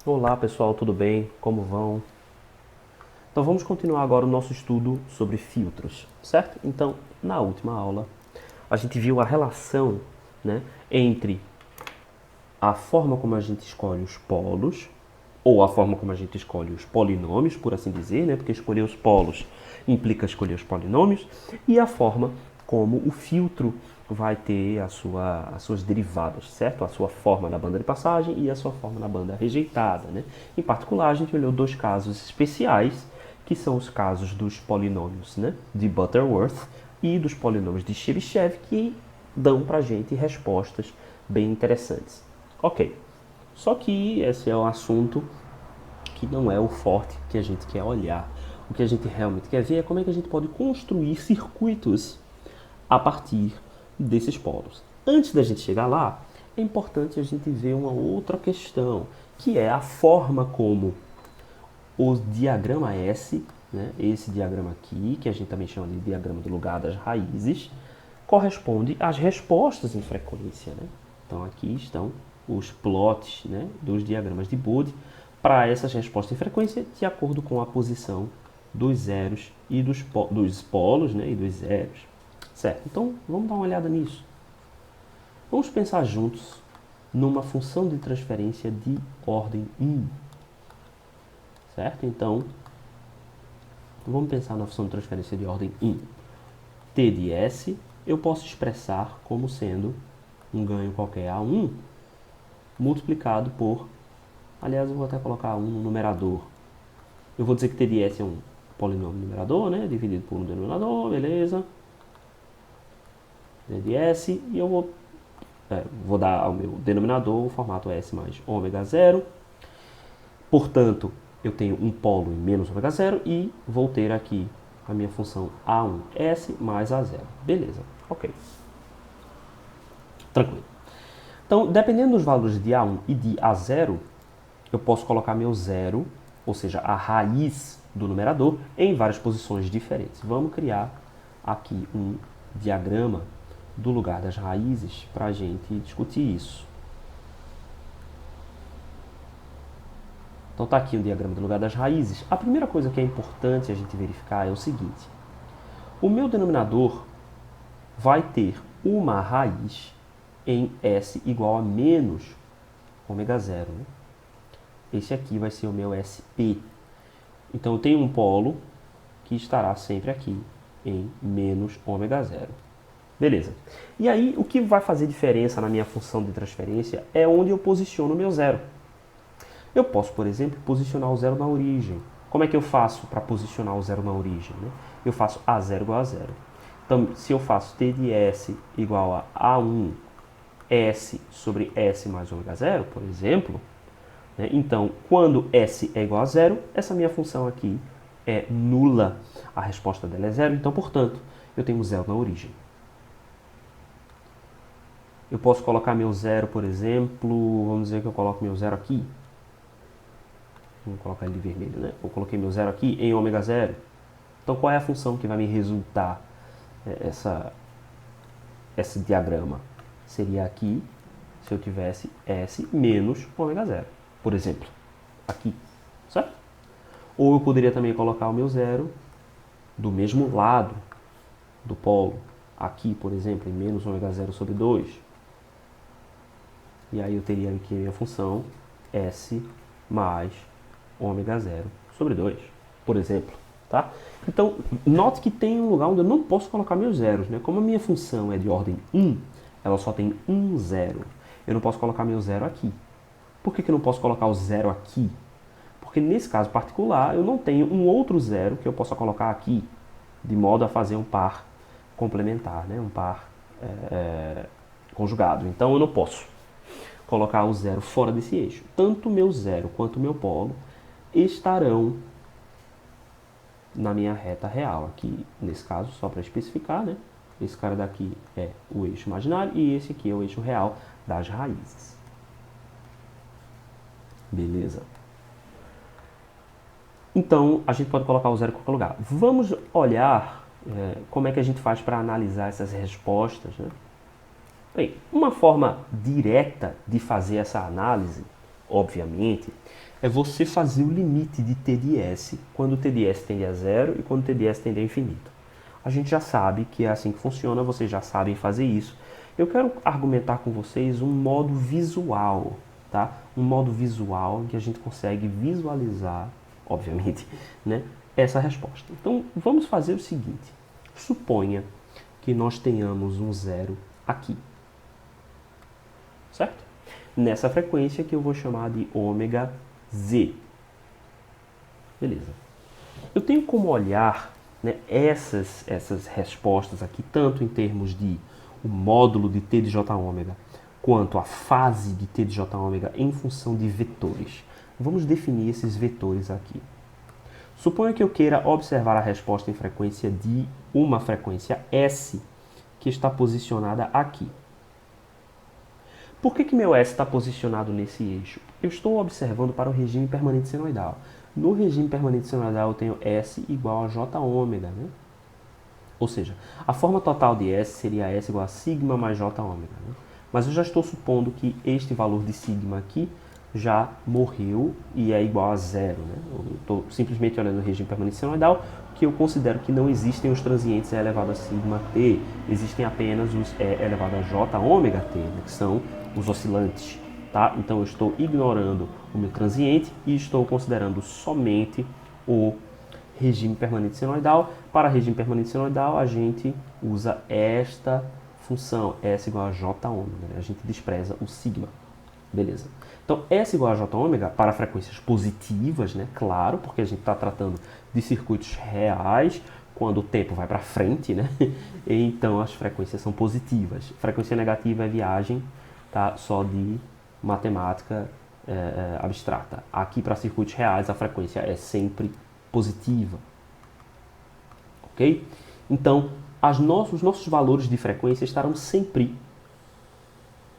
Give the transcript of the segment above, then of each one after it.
Olá pessoal, tudo bem? Como vão? Então vamos continuar agora o nosso estudo sobre filtros, certo? Então, na última aula, a gente viu a relação, né, entre a forma como a gente escolhe os polos, ou a forma como a gente escolhe os polinômios, por assim dizer, né, porque escolher os polos implica escolher os polinômios, e a forma como o filtro vai ter as suas derivadas, certo? A sua forma na banda de passagem e a sua forma na banda rejeitada, né? Em particular, a gente olhou dois casos especiais, que são os casos dos polinômios, né, de Butterworth e dos polinômios de Chebyshev, que dão pra gente respostas bem interessantes. Ok, só que esse é um assunto que não é o forte que a gente quer olhar. O que a gente realmente quer ver é como é que a gente pode construir circuitos a partir desses polos. Antes da gente chegar lá, é importante a gente ver uma outra questão, que é a forma como o diagrama S, né, esse diagrama aqui, que a gente também chama de diagrama do lugar das raízes, corresponde às respostas em frequência. Né? Então aqui estão os plots, né, dos diagramas de Bode para essas respostas em frequência de acordo com a posição dos zeros e dos polos, né, e dos zeros. Certo? Então vamos dar uma olhada nisso. Vamos pensar juntos numa função de transferência de ordem 1. Certo? Então vamos pensar na função de transferência de ordem 1. T de S eu posso expressar como sendo um ganho qualquer A1 multiplicado por... Aliás, eu vou até colocar 1 no numerador. Eu vou dizer que T de S é um polinômio numerador, né? Dividido por um denominador, beleza. T de S, e eu vou dar ao meu denominador o formato S mais ômega zero. Portanto, eu tenho um polo em menos ômega zero e vou ter aqui a minha função A1S mais A0. Beleza, ok. Tranquilo. Então, dependendo dos valores de A1 e de A0, eu posso colocar meu zero, ou seja, a raiz do numerador, em várias posições diferentes. Vamos criar aqui um diagrama do lugar das raízes para a gente discutir isso. Então está aqui o diagrama do lugar das raízes. A primeira coisa que é importante a gente verificar é o seguinte. O meu denominador vai ter uma raiz em S igual a menos ômega zero. Né? Esse aqui vai ser o meu SP. Então eu tenho um polo que estará sempre aqui em menos ômega zero. Beleza. E aí o que vai fazer diferença na minha função de transferência é onde eu posiciono o meu zero. Eu posso, por exemplo, posicionar o zero na origem. Como é que eu faço para posicionar o zero na origem? Né? Eu faço A0 igual a zero. Então, se eu faço T de S igual a A1 S sobre S mais ômega zero, por exemplo, né? Então, quando S é igual a zero, essa minha função aqui é nula. A resposta dela é zero, então, portanto, eu tenho zero na origem. Eu posso colocar meu zero, por exemplo, vamos dizer que eu coloco meu zero aqui. Vamos colocar ele de vermelho, né? Eu coloquei meu zero aqui em ômega zero. Então, qual é a função que vai me resultar esse diagrama? Seria aqui, se eu tivesse S menos ômega zero, por exemplo. Aqui, certo? Ou eu poderia também colocar o meu zero do mesmo lado do polo. Aqui, por exemplo, em menos ômega zero sobre 2. E aí eu teria aqui a minha função S mais ômega zero sobre 2, por exemplo. Tá? Então, note que tem um lugar onde eu não posso colocar meus zeros. Né? Como a minha função é de ordem 1, ela só tem um zero. Eu não posso colocar meu zero aqui. Por que eu não posso colocar o zero aqui? Porque nesse caso particular, eu não tenho um outro zero que eu possa colocar aqui, de modo a fazer um par complementar, né? Um par conjugado. Então eu não posso colocar o zero fora desse eixo. Tanto o meu zero quanto o meu polo estarão na minha reta real. Aqui, nesse caso, só para especificar, né? Esse cara daqui é o eixo imaginário e esse aqui é o eixo real das raízes. Beleza? Então, a gente pode colocar o zero em qualquer lugar. Vamos olhar como é que a gente faz para analisar essas respostas. Né? Bem, uma forma direta de fazer essa análise obviamente, é você fazer o limite de T de S quando o T de S tende a zero e quando o T de S tende a infinito. A gente já sabe que é assim que funciona, vocês já sabem fazer isso. Eu quero argumentar com vocês um modo visual, tá? Um modo visual que a gente consegue visualizar, obviamente, né, essa resposta. Então, vamos fazer o seguinte. Suponha que nós tenhamos um zero aqui, certo? Nessa frequência que eu vou chamar de ômega z. Beleza. Eu tenho como olhar, né, essas respostas aqui, tanto em termos de o módulo de t de j ômega, quanto a fase de t de j ômega em função de vetores. Vamos definir esses vetores aqui. Suponha que eu queira observar a resposta em frequência de uma frequência S que está posicionada aqui. Por que meu S está posicionado nesse eixo? Eu estou observando para o regime permanente senoidal. No regime permanente senoidal eu tenho S igual a J ômega, né? Ou seja, a forma total de S seria S igual a sigma mais J ômega, né? Mas eu já estou supondo que este valor de sigma aqui já morreu e é igual a zero, né? Eu estou simplesmente olhando o regime permanente senoidal, que eu considero que não existem os transientes E elevado a sigma t, existem apenas os E elevado a J ômega t, né? Que são os oscilantes, tá? Então eu estou ignorando o meu transiente e estou considerando somente o regime permanente senoidal. Para regime permanente senoidal, a gente usa esta função, S igual a J ômega, né? A gente despreza o sigma. Beleza. Então, S igual a J ômega para frequências positivas, né? Claro, porque a gente está tratando de circuitos reais, quando o tempo vai para frente, né? Então, as frequências são positivas. Frequência negativa é viagem, tá? Só de matemática abstrata. Aqui, para circuitos reais, a frequência é sempre positiva. Ok? Então, os nossos valores de frequência estarão sempre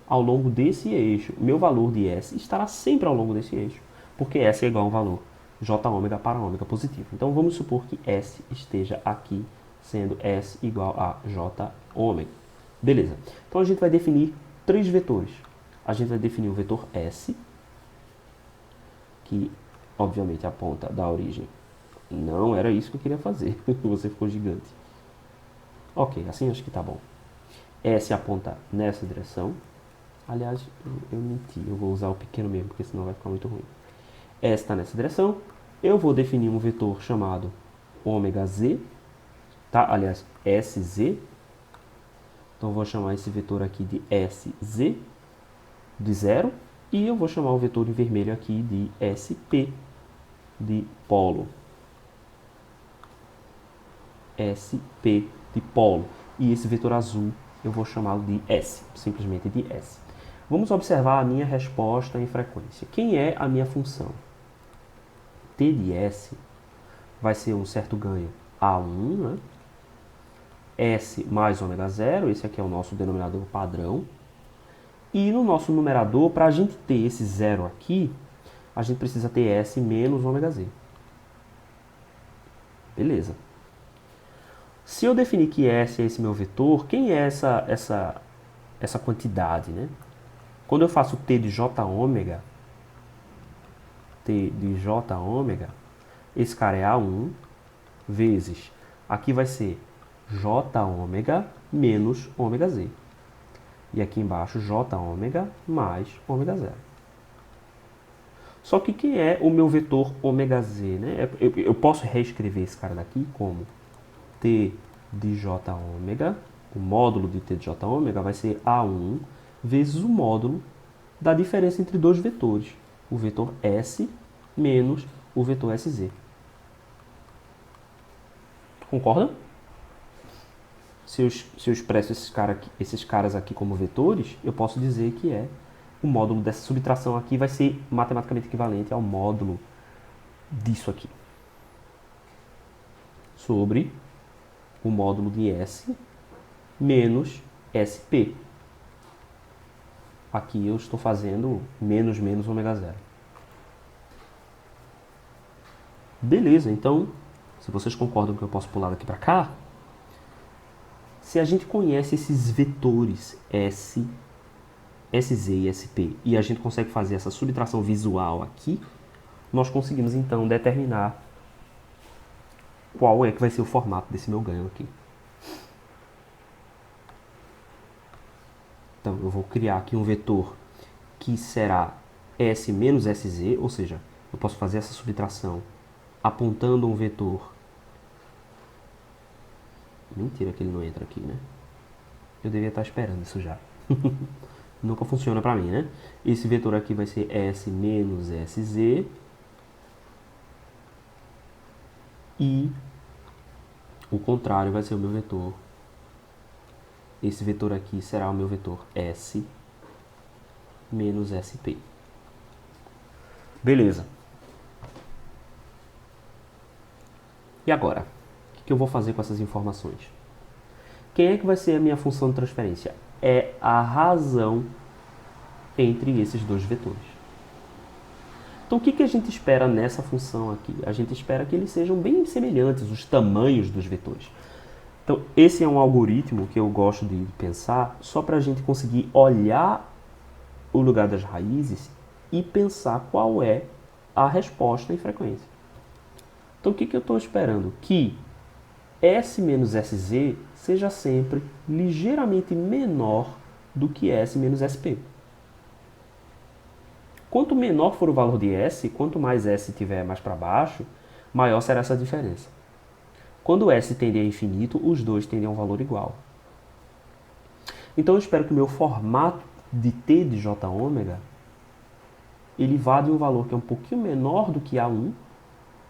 ao longo desse eixo. Meu valor de S estará sempre ao longo desse eixo, porque S é igual a um valor J ômega para ômega positivo. Então, vamos supor que S esteja aqui, sendo S igual a J ômega. Beleza. Então, a gente vai definir três vetores. A gente vai definir o vetor S, que obviamente aponta da origem. Não era isso que eu queria fazer. Você ficou gigante. Ok, assim acho que tá bom. S aponta nessa direção. Aliás, eu menti. Eu vou usar o pequeno mesmo, porque senão vai ficar muito ruim. S está nessa direção. Eu vou definir um vetor chamado ômega z. Tá? Aliás, SZ. Então eu vou chamar esse vetor aqui de SZ, de zero. E eu vou chamar o vetor em vermelho aqui de SP, de polo. SP de polo. E esse vetor azul eu vou chamá-lo de S, simplesmente de S. Vamos observar a minha resposta em frequência. Quem é a minha função? T de S vai ser um certo ganho A1, né? S mais ômega zero, esse aqui é o nosso denominador padrão. E no nosso numerador, para a gente ter esse zero aqui, a gente precisa ter S menos ômega z. Beleza. Se eu definir que S é esse meu vetor, quem é essa quantidade, né? Quando eu faço T de J ômega, esse cara é A1 vezes, aqui vai ser J ômega menos ômega z. E aqui embaixo, J ômega mais ômega zero. Só que quem é o meu vetor ômega z, né? Eu posso reescrever esse cara daqui como T de J ômega, o módulo de T de J ômega vai ser A1 vezes o módulo da diferença entre dois vetores, o vetor S menos o vetor SZ. Concordam? Se eu expresso esses caras aqui como vetores, eu posso dizer que o módulo dessa subtração aqui vai ser matematicamente equivalente ao módulo disso aqui. Sobre o módulo de S menos SP. Aqui eu estou fazendo menos ômega zero. Beleza, então, se vocês concordam que eu posso pular daqui para cá, se a gente conhece esses vetores S SZ e SP, e a gente consegue fazer essa subtração visual aqui, nós conseguimos então determinar qual é que vai ser o formato desse meu ganho aqui. Então eu vou criar aqui um vetor que será S menos SZ, ou seja, eu posso fazer essa subtração apontando um vetor. Mentira que ele não entra aqui, né? Eu devia estar esperando isso já. Nunca funciona pra mim, né? Esse vetor aqui vai ser S menos SZ. E o contrário vai ser o meu vetor. Esse vetor aqui será o meu vetor S menos SP. Beleza. E agora? O que eu vou fazer com essas informações? Quem é que vai ser a minha função de transferência? É a razão entre esses dois vetores. Então, o que a gente espera nessa função aqui? A gente espera que eles sejam bem semelhantes, os tamanhos dos vetores. Então, esse é um algoritmo que eu gosto de pensar só para a gente conseguir olhar o lugar das raízes e pensar qual é a resposta em frequência. Então, o que eu estou esperando? Que S menos SZ seja sempre ligeiramente menor do que S menos SP. Quanto menor for o valor de S, quanto mais S tiver mais para baixo, maior será essa diferença. Quando S tende a infinito, os dois tendem a um valor igual. Então eu espero que o meu formato de T de J ômega ele vá de um valor que é um pouquinho menor do que A1,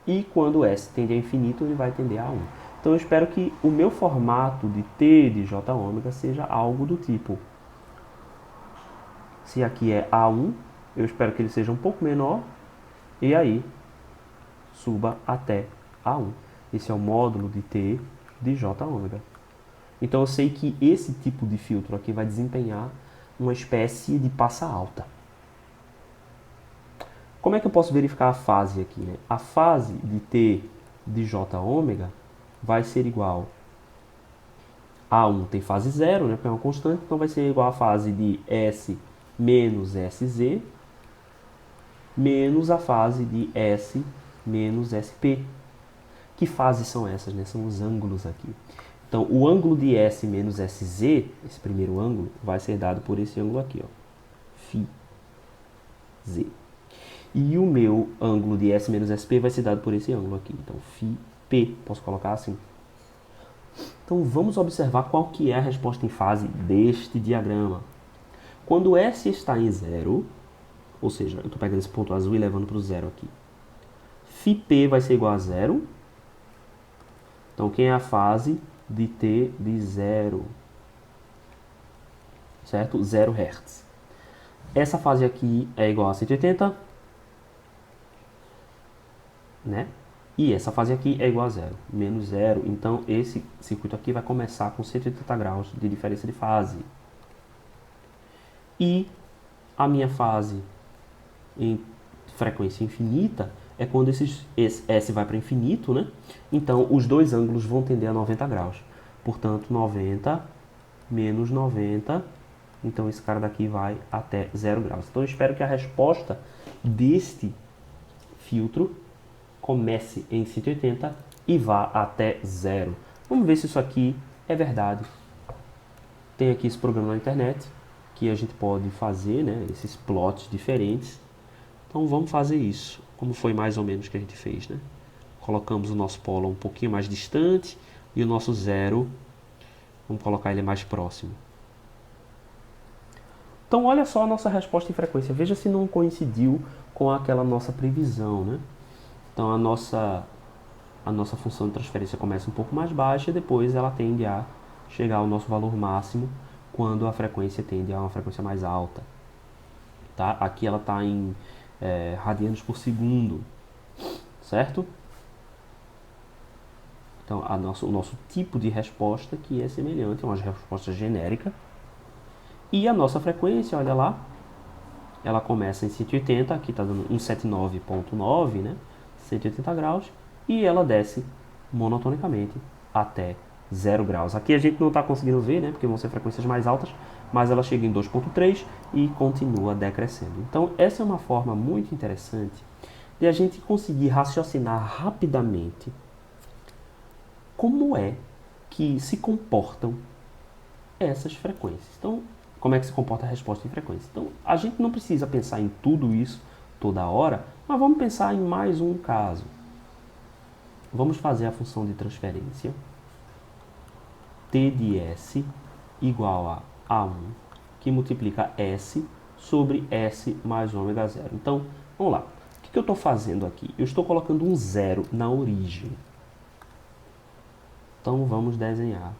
e quando S tende a infinito, ele vai tender a 1. Então eu espero que o meu formato de T de J ômega seja algo do tipo, se aqui é A1, eu espero que ele seja um pouco menor, e aí suba até A1. Esse é o módulo de T de J ômega. Então eu sei que esse tipo de filtro aqui vai desempenhar uma espécie de passa alta. Como é que eu posso verificar a fase aqui, né? A fase de T de J ômega vai ser igual a 1 tem fase 0, né, porque é uma constante, então vai ser igual a fase de S menos SZ menos a fase de S menos SP. Que fases são essas, né? São os ângulos aqui. Então, o ângulo de S menos SZ, esse primeiro ângulo, vai ser dado por esse ângulo aqui, ó, φ Z. E o meu ângulo de S menos SP vai ser dado por esse ângulo aqui. Então, φP, posso colocar assim. Então, vamos observar qual que é a resposta em fase deste diagrama. Quando S está em 0, ou seja, eu estou pegando esse ponto azul e levando para o 0 aqui, φP vai ser igual a 0. Então, quem é a fase de T de 0? Certo? 0 Hz. Essa fase aqui é igual a 180, né? E essa fase aqui é igual a 0, menos 0. Então, esse circuito aqui vai começar com 180 graus de diferença de fase. E a minha fase em frequência infinita é quando esse S vai para infinito, né? Então, os dois ângulos vão tender a 90 graus. Portanto, 90 menos 90. Então, esse cara daqui vai até 0 graus. Então, eu espero que a resposta deste filtro comece em 180 e vá até 0. Vamos ver se isso aqui é verdade. Tem aqui esse programa na internet que a gente pode fazer, né, esses plots diferentes. Então vamos fazer isso, como foi mais ou menos que a gente fez, né? Colocamos o nosso polo um pouquinho mais distante e o nosso zero, vamos colocar ele mais próximo. Então olha só a nossa resposta em frequência, veja se não coincidiu com aquela nossa previsão, né? Então a nossa função de transferência começa um pouco mais baixa e depois ela tende a chegar ao nosso valor máximo quando a frequência tende a uma frequência mais alta. Tá? Aqui ela está em radianos por segundo, certo? Então o nosso tipo de resposta que é semelhante, é uma resposta genérica. E a nossa frequência, olha lá, ela começa em 180, aqui está dando 179.9, né? 180 graus, e ela desce monotonicamente até 0 graus. Aqui a gente não está conseguindo ver, né? Porque vão ser frequências mais altas, mas ela chega em 2,3 e continua decrescendo. Então, essa é uma forma muito interessante de a gente conseguir raciocinar rapidamente como é que se comportam essas frequências. Então, como é que se comporta a resposta em frequência? Então, a gente não precisa pensar em tudo isso toda hora, mas vamos pensar em mais um caso. Vamos fazer a função de transferência t de s igual a A1, que multiplica s sobre s mais ômega zero. Então, vamos lá. O que eu estou fazendo aqui? Eu estou colocando um zero na origem. Então, vamos desenhar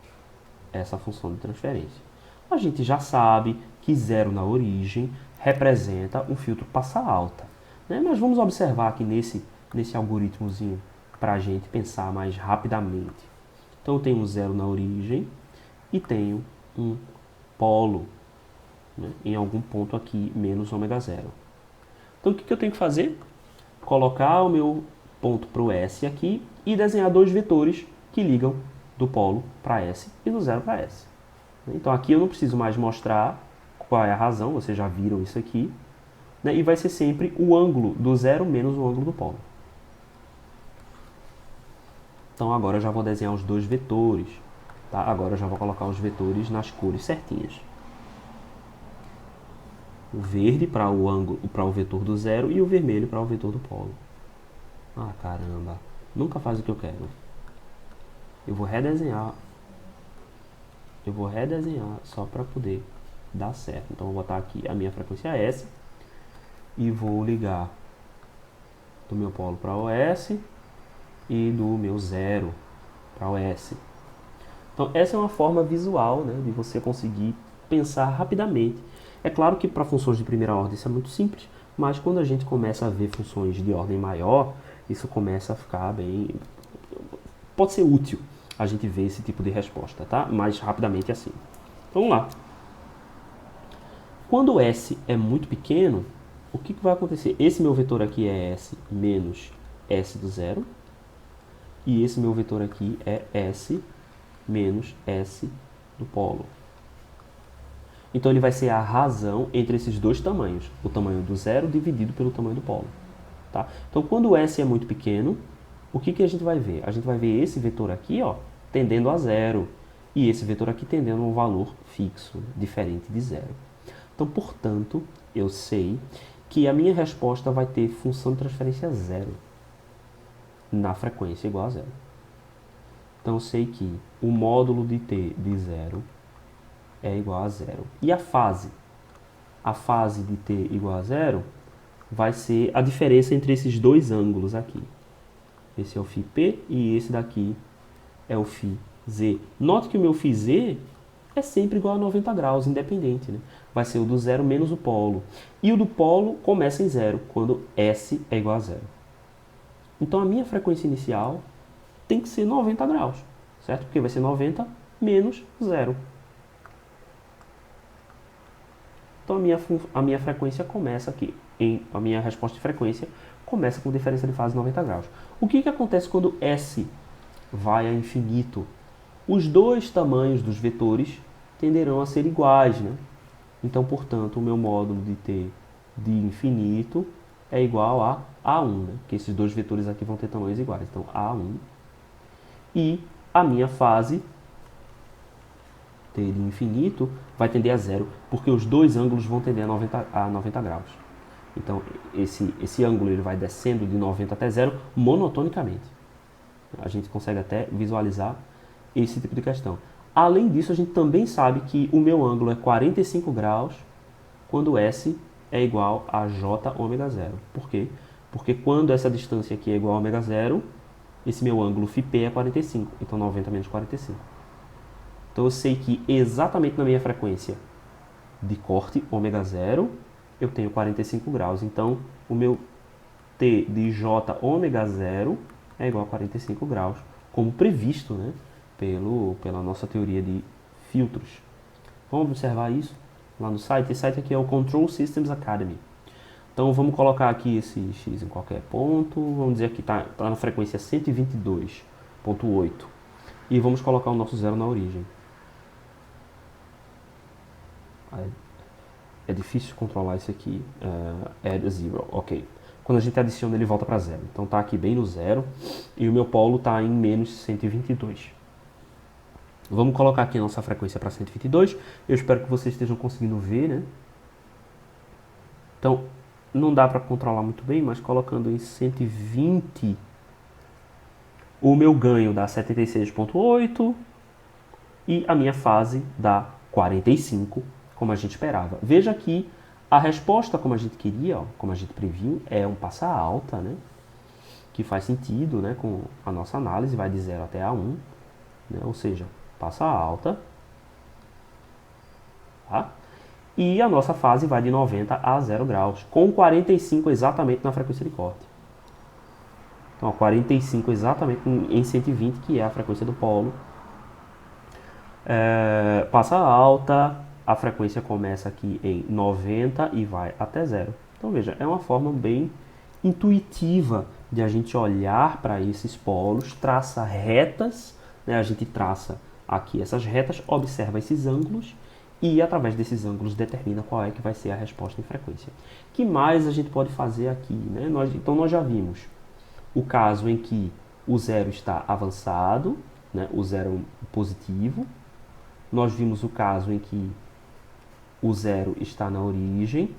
essa função de transferência. A gente já sabe que zero na origem representa um filtro passa alta, né? Mas vamos observar aqui nesse algoritmozinho para a gente pensar mais rapidamente. Então eu tenho um zero na origem e tenho um polo, né, em algum ponto aqui menos ômega zero. Então o que eu tenho que fazer? Colocar o meu ponto para o S aqui e desenhar dois vetores que ligam do polo para S e do zero para S. Então aqui eu não preciso mais mostrar qual é a razão, vocês já viram isso aqui, né? E vai ser sempre o ângulo do zero menos o ângulo do polo. Então agora eu já vou desenhar os dois vetores. Tá? Agora eu já vou colocar os vetores nas cores certinhas. O verde para o ângulo, para o vetor do zero e o vermelho para o vetor do polo. Ah, caramba. Nunca faz o que eu quero. Eu vou redesenhar só para poder dar certo. Então eu vou botar aqui a minha frequência S e vou ligar do meu polo para o S e do meu zero para o S. Então essa é uma forma visual, né, de você conseguir pensar rapidamente. É claro que para funções de primeira ordem isso é muito simples, mas quando a gente começa a ver funções de ordem maior, isso começa a ficar bem... Pode ser útil a gente ver esse tipo de resposta, tá? Mais rapidamente assim. Vamos lá. Quando S é muito pequeno, o que vai acontecer? Esse meu vetor aqui é S menos S do zero. E esse meu vetor aqui é S menos S do polo. Então ele vai ser a razão entre esses dois tamanhos. O tamanho do zero dividido pelo tamanho do polo. Tá? Então quando o S é muito pequeno, o que a gente vai ver? A gente vai ver esse vetor aqui, ó, tendendo a zero. E esse vetor aqui tendendo a um valor fixo, diferente de zero. Então, portanto, eu sei que a minha resposta vai ter função de transferência zero na frequência igual a zero. Então, eu sei que o módulo de t de zero é igual a zero. E a fase? A fase de t igual a zero vai ser a diferença entre esses dois ângulos aqui. Esse é o φp e esse daqui é o φz. Note que o meu φz é sempre igual a 90 graus, independente, né? Vai ser o do zero menos o polo. E o do polo começa em zero, quando S é igual a zero. Então a minha frequência inicial tem que ser 90 graus, certo? Porque vai ser 90 menos zero. Então a minha frequência começa aqui, a minha resposta de frequência começa com diferença de fase 90 graus. O que acontece quando S vai a infinito? Os dois tamanhos dos vetores tenderão a ser iguais, né? Então, portanto, o meu módulo de t de infinito é igual a A1, né? Porque esses dois vetores aqui vão ter tamanhos iguais. Então, A1. E a minha fase t de infinito vai tender a zero, porque os dois ângulos vão tender a 90 graus. Então, esse ângulo ele vai descendo de 90 até zero monotonicamente. A gente consegue até visualizar esse tipo de questão. Além disso, a gente também sabe que o meu ângulo é 45 graus quando S é igual a J ômega zero. Por quê? Porque quando essa distância aqui é igual a ômega zero, esse meu ângulo φp é 45. Então 90 menos 45. Então eu sei que exatamente na minha frequência de corte ômega zero, eu tenho 45 graus. Então o meu T de J ômega zero é igual a 45 graus, como previsto, né, pela nossa teoria de filtros. Vamos observar isso lá no site. Esse site aqui é o Control Systems Academy. Então vamos colocar aqui esse x em qualquer ponto. Vamos dizer que está na frequência 122.8. E vamos colocar o nosso zero na origem. É difícil controlar isso aqui. Add a zero, ok. Quando a gente adiciona, ele volta para zero. Então tá aqui bem no zero. E o meu polo tá em menos 122. Vamos colocar aqui a nossa frequência para 122. Eu espero que vocês estejam conseguindo ver, né? Então, não dá para controlar muito bem, mas colocando em 120, o meu ganho dá 76,8 e a minha fase dá 45, como a gente esperava. Veja que a resposta como a gente queria, ó, como a gente previu, é um passa alta, né? Que faz sentido, né, com a nossa análise, vai de 0 até A1, né? Ou seja, passa alta, tá? E a nossa fase vai de 90 a 0 graus, com 45 exatamente na frequência de corte. Então, 45 exatamente em 120, que é a frequência do polo. Passa alta, a frequência começa aqui em 90 e vai até 0. Então, veja, é uma forma bem intuitiva de a gente olhar para esses polos, traça retas, né? A gente traça aqui essas retas, observa esses ângulos e, através desses ângulos, determina qual é que vai ser a resposta em frequência. O que mais a gente pode fazer aqui, né? Então, nós já vimos o caso em que o zero está avançado, né? O zero positivo. Nós vimos o caso em que o zero está na origem.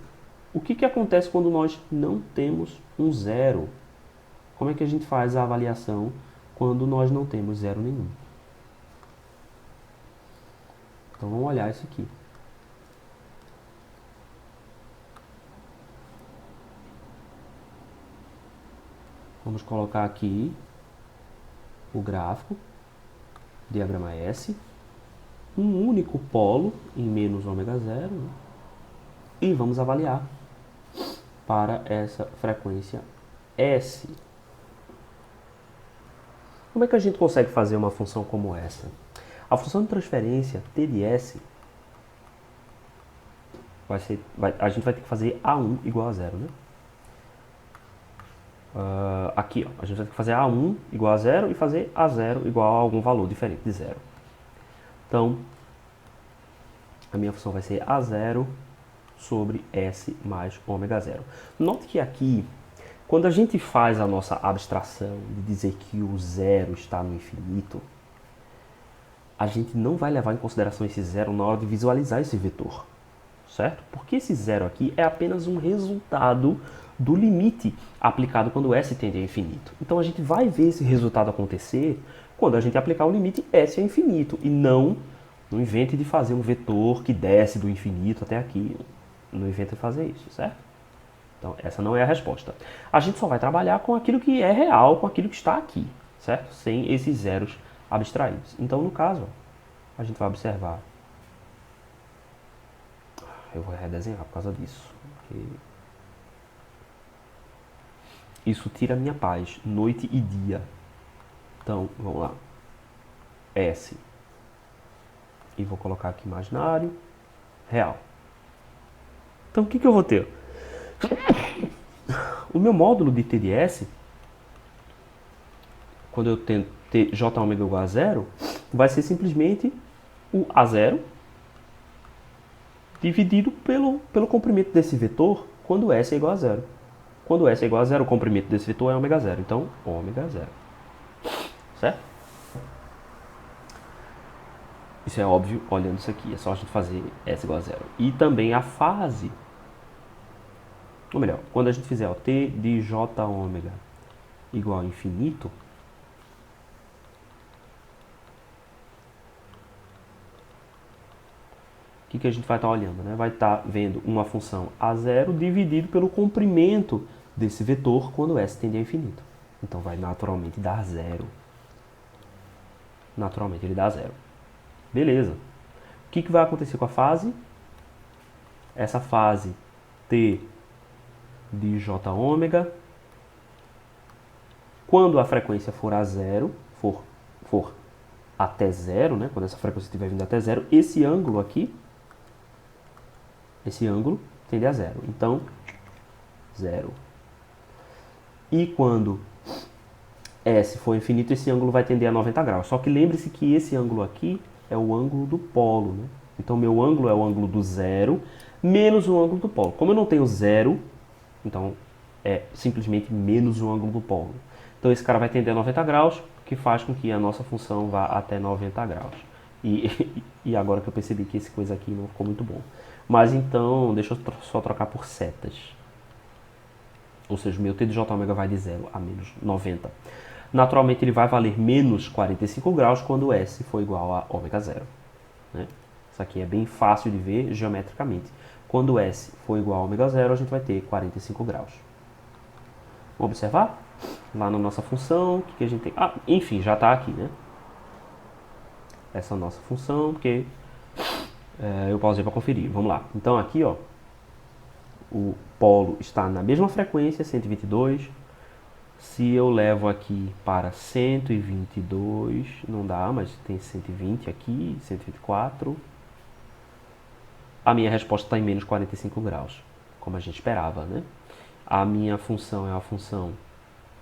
O que acontece quando nós não temos um zero? Como é que a gente faz a avaliação quando nós não temos zero nenhum? Então vamos olhar isso aqui. Vamos colocar aqui o gráfico, diagrama S, um único polo em menos ômega zero, né? E vamos avaliar para essa frequência S. Como é que a gente consegue fazer uma função como essa? A função de transferência T de S a gente vai ter que fazer A1 igual a zero, né? Aqui, ó, a gente vai ter que fazer A1 igual a zero e fazer A0 igual a algum valor diferente de zero. Então, a minha função vai ser A0 sobre S mais ômega zero. Note que aqui, quando a gente faz a nossa abstração de dizer que o zero está no infinito, a gente não vai levar em consideração esse zero na hora de visualizar esse vetor, certo? Porque esse zero aqui é apenas um resultado do limite aplicado quando S tende a infinito. Então a gente vai ver esse resultado acontecer quando a gente aplicar o limite S a infinito e não invente de fazer um vetor que desce do infinito até aqui. Não inventa de fazer isso, certo? Então essa não é a resposta. A gente só vai trabalhar com aquilo que é real, com aquilo que está aqui, certo? Sem esses zeros abstraídos. Então no caso, a gente vai observar. Eu vou redesenhar por causa disso. Porque isso tira a minha paz, noite e dia. Então, vamos lá. S. E vou colocar aqui imaginário, real. Então, o que eu vou ter? O meu módulo de T de S, quando eu tenho J ômega igual a zero, vai ser simplesmente o A0 dividido pelo comprimento desse vetor quando S é igual a zero. Quando S é igual a zero, o comprimento desse vetor é ômega zero. Então, ômega zero. Certo? Isso é óbvio olhando isso aqui. É só a gente fazer S igual a zero. E também a fase. Ou melhor, quando a gente fizer ó, T de J ômega igual a infinito, o que a gente vai estar olhando? Né? Vai estar vendo uma função A0 dividido pelo comprimento desse vetor quando S tende a infinito. Então vai naturalmente dar zero. Naturalmente ele dá zero. Beleza. O que vai acontecer com a fase? Essa fase T de J ômega, quando a frequência for a zero, for até zero, né? Quando essa frequência estiver vindo até zero, esse ângulo aqui, esse ângulo tende a zero. Então, zero. E quando S for infinito, esse ângulo vai tender a 90 graus. Só que lembre-se que esse ângulo aqui é o ângulo do polo, né? Então, meu ângulo é o ângulo do zero menos o ângulo do polo. Como eu não tenho zero, então é simplesmente menos o ângulo do polo. Então, esse cara vai tender a 90 graus, o que faz com que a nossa função vá até 90 graus. E agora que eu percebi que esse coisa aqui não ficou muito bom. Mas então, deixa eu só trocar por setas. Ou seja, o meu t de j ômega vai de 0 a menos 90. Naturalmente, ele vai valer menos 45 graus quando S for igual a ômega zero. Né? Isso aqui é bem fácil de ver geometricamente. Quando S for igual a ômega zero, a gente vai ter 45 graus. Vamos observar? Lá na nossa função, o que a gente tem? Ah, enfim, já está aqui, né? Essa nossa função, porque eu pausei para conferir. Vamos lá. Então aqui, ó, o polo está na mesma frequência, 122. Se eu levo aqui para 122, não dá, mas tem 120 aqui, 124. A minha resposta está em menos 45 graus, como a gente esperava, né? A minha função é uma função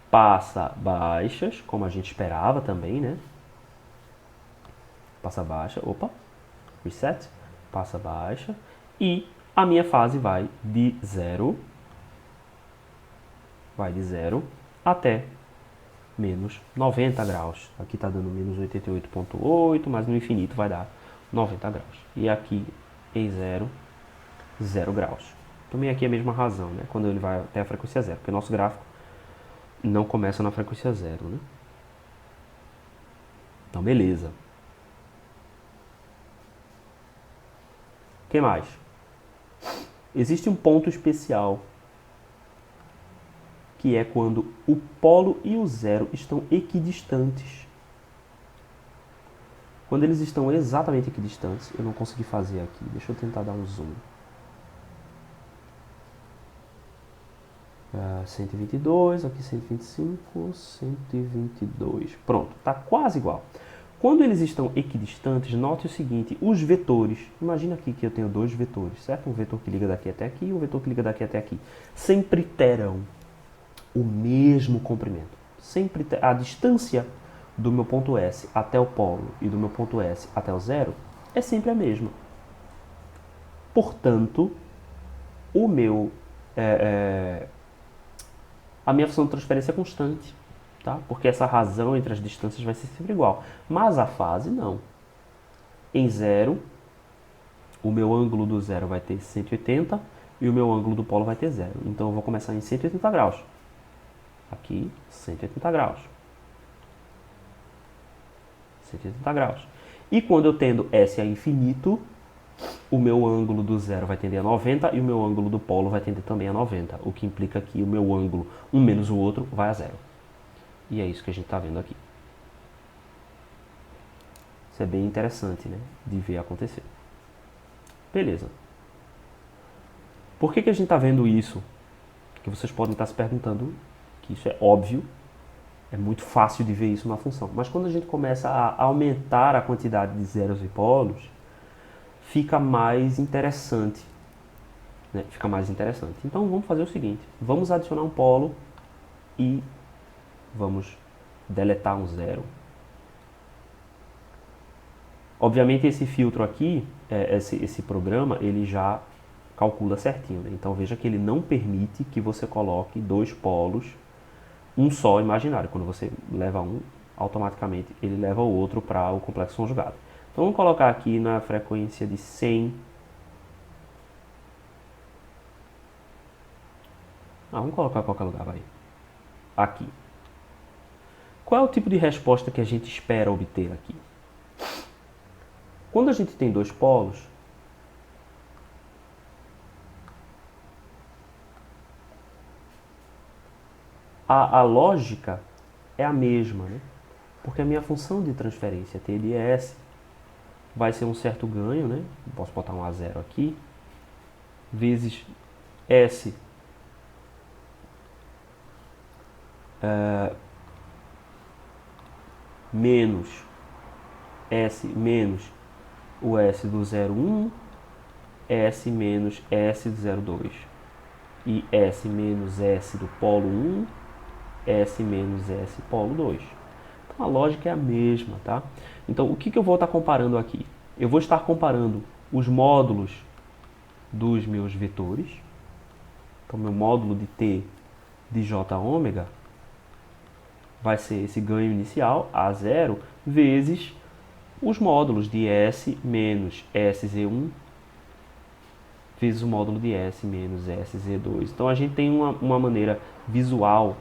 passa baixas, como a gente esperava também, né? Passa baixa, opa, reset, passa baixa. E a minha fase vai de 0 até menos 90 graus. Aqui está dando menos 88,8, mas no infinito vai dar 90 graus. E aqui em 0, 0 graus. Também aqui é a mesma razão, né? Quando ele vai até a frequência zero, porque nosso gráfico não começa na frequência zero, né? Então, beleza. O que mais? Existe um ponto especial, que é quando o polo e o zero estão equidistantes. Quando eles estão exatamente equidistantes, eu não consegui fazer aqui. Deixa eu tentar dar um zoom. 122, aqui 125, 122. Pronto, está quase igual. Quando eles estão equidistantes, note o seguinte, os vetores, imagina aqui que eu tenho dois vetores, certo? Um vetor que liga daqui até aqui e um vetor que liga daqui até aqui. Sempre terão o mesmo comprimento. Sempre a distância do meu ponto S até o polo e do meu ponto S até o zero é sempre a mesma. Portanto, a minha função de transferência é constante, tá? Porque essa razão entre as distâncias vai ser sempre igual. Mas a fase não. Em zero, o meu ângulo do zero vai ter 180 e o meu ângulo do polo vai ter zero. Então eu vou começar em 180 graus. Aqui, 180 graus. 180 graus. E quando eu tendo S a infinito, o meu ângulo do zero vai tender a 90 e o meu ângulo do polo vai tender também a 90. O que implica que o meu ângulo, um menos o outro, vai a zero. E é isso que a gente está vendo aqui. Isso é bem interessante, né? De ver acontecer. Beleza. Por que a gente está vendo isso? Que vocês podem estar se perguntando, que isso é óbvio, é muito fácil de ver isso na função. Mas quando a gente começa a aumentar a quantidade de zeros e polos, fica mais interessante. Né? Fica mais interessante. Então vamos fazer o seguinte, vamos adicionar um polo e vamos deletar um zero. Obviamente esse filtro aqui, esse programa, ele já calcula certinho. Né? Então veja que ele não permite que você coloque dois polos, um só imaginário. Quando você leva um, automaticamente ele leva o outro para o complexo conjugado. Então vamos colocar aqui na frequência de 100. Vamos colocar em qualquer lugar, vai. Aqui. Qual é o tipo de resposta que a gente espera obter aqui? Quando a gente tem dois polos, a lógica é a mesma, né? Porque a minha função de transferência T de S vai ser um certo ganho, né? Posso botar um A0 aqui, vezes S menos S menos o S do 0,1, S menos S do 0,2 e S menos S do polo 1, S menos S polo 2. Então a lógica é a mesma, tá? Então o que eu vou estar comparando aqui? Eu vou estar comparando os módulos dos meus vetores. Então, meu módulo de t de j ômega vai ser esse ganho inicial, A0, vezes os módulos de S menos SZ1 vezes o módulo de S menos SZ2. Então, a gente tem uma maneira visual,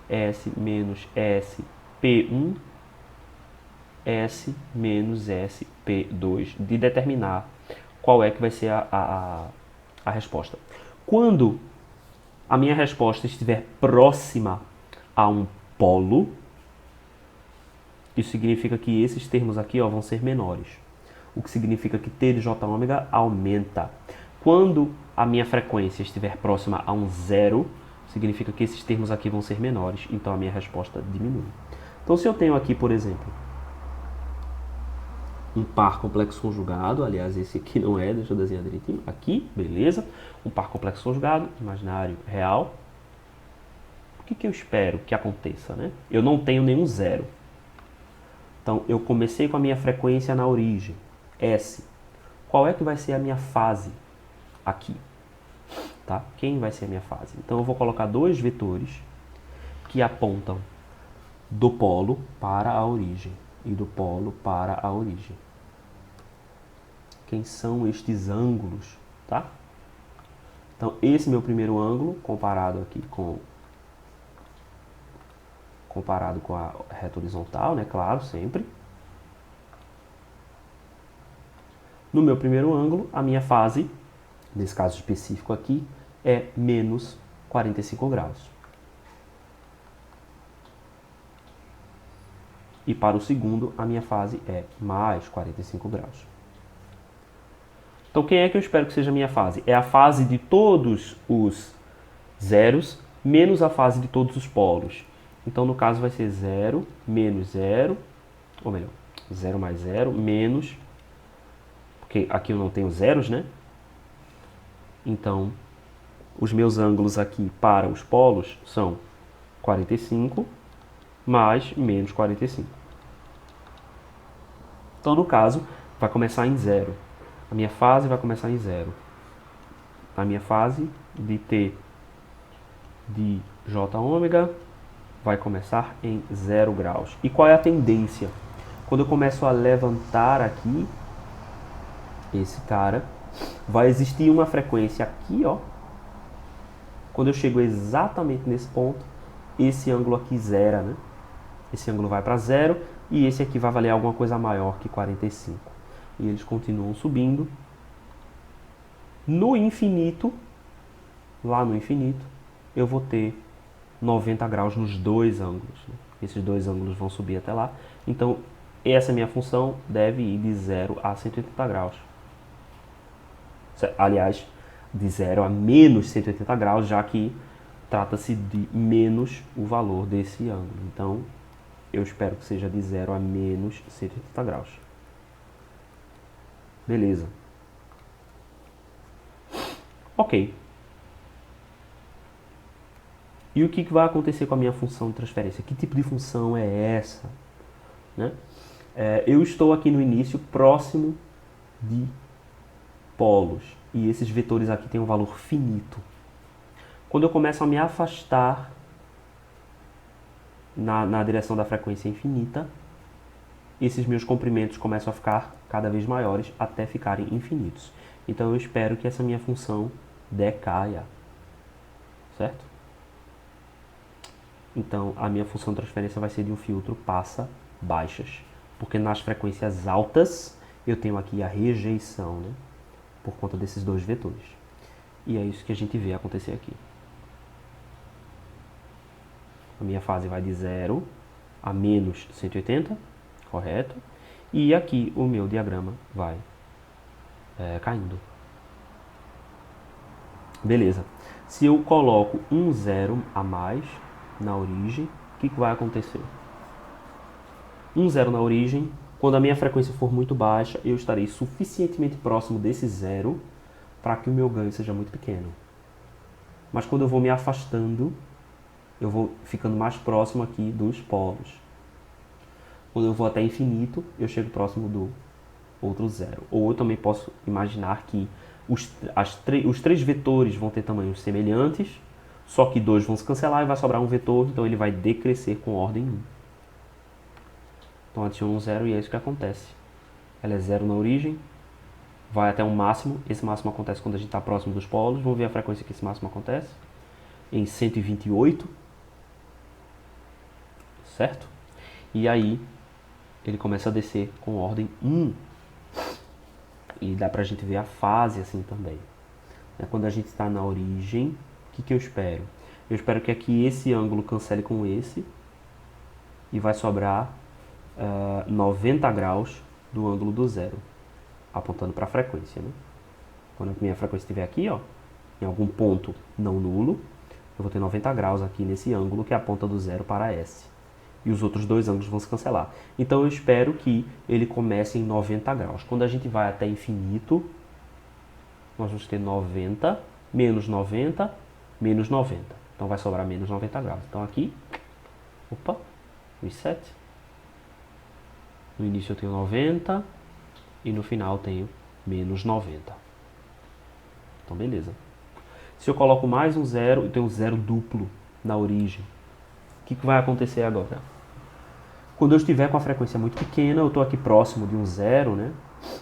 S menos SP1, S menos SP2, de determinar qual é que vai ser a resposta. Quando a minha resposta estiver próxima a um polo, isso significa que esses termos aqui vão ser menores. O que significa que t de j ômega aumenta. Quando a minha frequência estiver próxima a um zero, significa que esses termos aqui vão ser menores, então a minha resposta diminui. Então, se eu tenho aqui, por exemplo, um par complexo conjugado, aliás, esse aqui não é, deixa eu desenhar direitinho, aqui, beleza, um par complexo conjugado, imaginário, real, o que eu espero que aconteça, né? Eu não tenho nenhum zero. Então, eu comecei com a minha frequência na origem, S. Qual é que vai ser a minha fase aqui? Tá? Quem vai ser a minha fase? Então, eu vou colocar dois vetores que apontam do polo para a origem e do polo para a origem. Quem são estes ângulos, tá? Então, esse meu primeiro ângulo, comparado com a reta horizontal, né? Claro, sempre. No meu primeiro ângulo, a minha fase, nesse caso específico aqui, é menos 45 graus. E para o segundo, a minha fase é mais 45 graus. Então, quem é que eu espero que seja a minha fase? É a fase de todos os zeros, menos a fase de todos os polos. Então, no caso, vai ser 0 menos 0, ou melhor, 0 mais 0, menos, porque aqui eu não tenho zeros, né? Então, os meus ângulos aqui para os polos são 45 mais menos 45. Então, no caso, vai começar em 0. A minha fase vai começar em 0. A minha fase de t de j ômega vai começar em 0 graus. E qual é a tendência? Quando eu começo a levantar aqui, esse cara, vai existir uma frequência aqui, ó. Quando eu chego exatamente nesse ponto, esse ângulo aqui zera, né? Esse ângulo vai para 0 e esse aqui vai valer alguma coisa maior que 45. E eles continuam subindo. No infinito, lá no infinito, eu vou ter 90 graus nos dois ângulos, né? Esses dois ângulos vão subir até lá. Então, essa minha função deve ir de 0 a 180 graus. Aliás, de 0 a menos 180 graus, já que trata-se de menos o valor desse ângulo. Então, eu espero que seja de 0 a menos 180 graus. Beleza. Ok. E o que vai acontecer com a minha função de transferência? Que tipo de função é essa? Né? Eu estou aqui no início próximo de polos. E esses vetores aqui têm um valor finito. Quando eu começo a me afastar na direção da frequência infinita, esses meus comprimentos começam a ficar cada vez maiores até ficarem infinitos. Então eu espero que essa minha função decaia. Certo? Então a minha função de transferência vai ser de um filtro passa baixas. Porque nas frequências altas eu tenho aqui a rejeição, né? Por conta desses dois vetores. E é isso que a gente vê acontecer aqui. A minha fase vai de 0 a menos 180, correto? E aqui o meu diagrama vai caindo. Beleza. Se eu coloco um zero a mais na origem, o que vai acontecer? Um zero na origem, quando a minha frequência for muito baixa, eu estarei suficientemente próximo desse zero para que o meu ganho seja muito pequeno. Mas quando eu vou me afastando, eu vou ficando mais próximo aqui dos polos. Quando eu vou até infinito, eu chego próximo do outro 0. Ou eu também posso imaginar que os três vetores vão ter tamanhos semelhantes, só que 2 vão se cancelar e vai sobrar um vetor, então ele vai decrescer com ordem 1. Então adiciono um 0 e é isso que acontece. Ela é 0 na origem, vai até um máximo. Esse máximo acontece quando a gente está próximo dos polos. Vamos ver a frequência que esse máximo acontece. Em 128. Certo? E aí ele começa a descer com ordem 1. E dá pra gente ver a fase assim também. Quando a gente está na origem, o que eu espero? Eu espero que aqui esse ângulo cancele com esse. E vai sobrar 90 graus do ângulo do 0. Apontando para a frequência, né? Quando a minha frequência estiver aqui, ó, em algum ponto não nulo, eu vou ter 90 graus aqui nesse ângulo que aponta do 0 para S. E os outros dois ângulos vão se cancelar. Então eu espero que ele comece em 90 graus. Quando a gente vai até infinito, nós vamos ter 90, menos 90, menos 90. Então vai sobrar menos 90 graus. Então aqui, opa, reset. No início eu tenho 90 e no final eu tenho menos 90. Então beleza. Se eu coloco mais um 0, eu tenho um 0 duplo na origem. O que vai acontecer agora? Quando eu estiver com a frequência muito pequena, eu estou aqui próximo de um 0, né?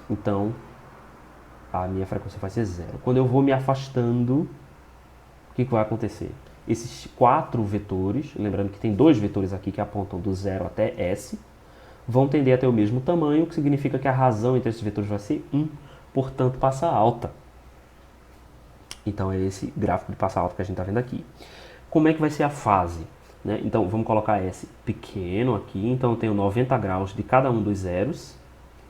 Então, a minha frequência vai ser 0. Quando eu vou me afastando, o que vai acontecer? Esses 4 vetores, lembrando que tem 2 vetores aqui que apontam do 0 até S, vão tender a ter o mesmo tamanho, o que significa que a razão entre esses vetores vai ser 1, portanto passa alta. Então é esse gráfico de passa alta que a gente está vendo aqui. Como é que vai ser a fase? Né? Então vamos colocar S pequeno aqui, então eu tenho 90 graus de cada um dos zeros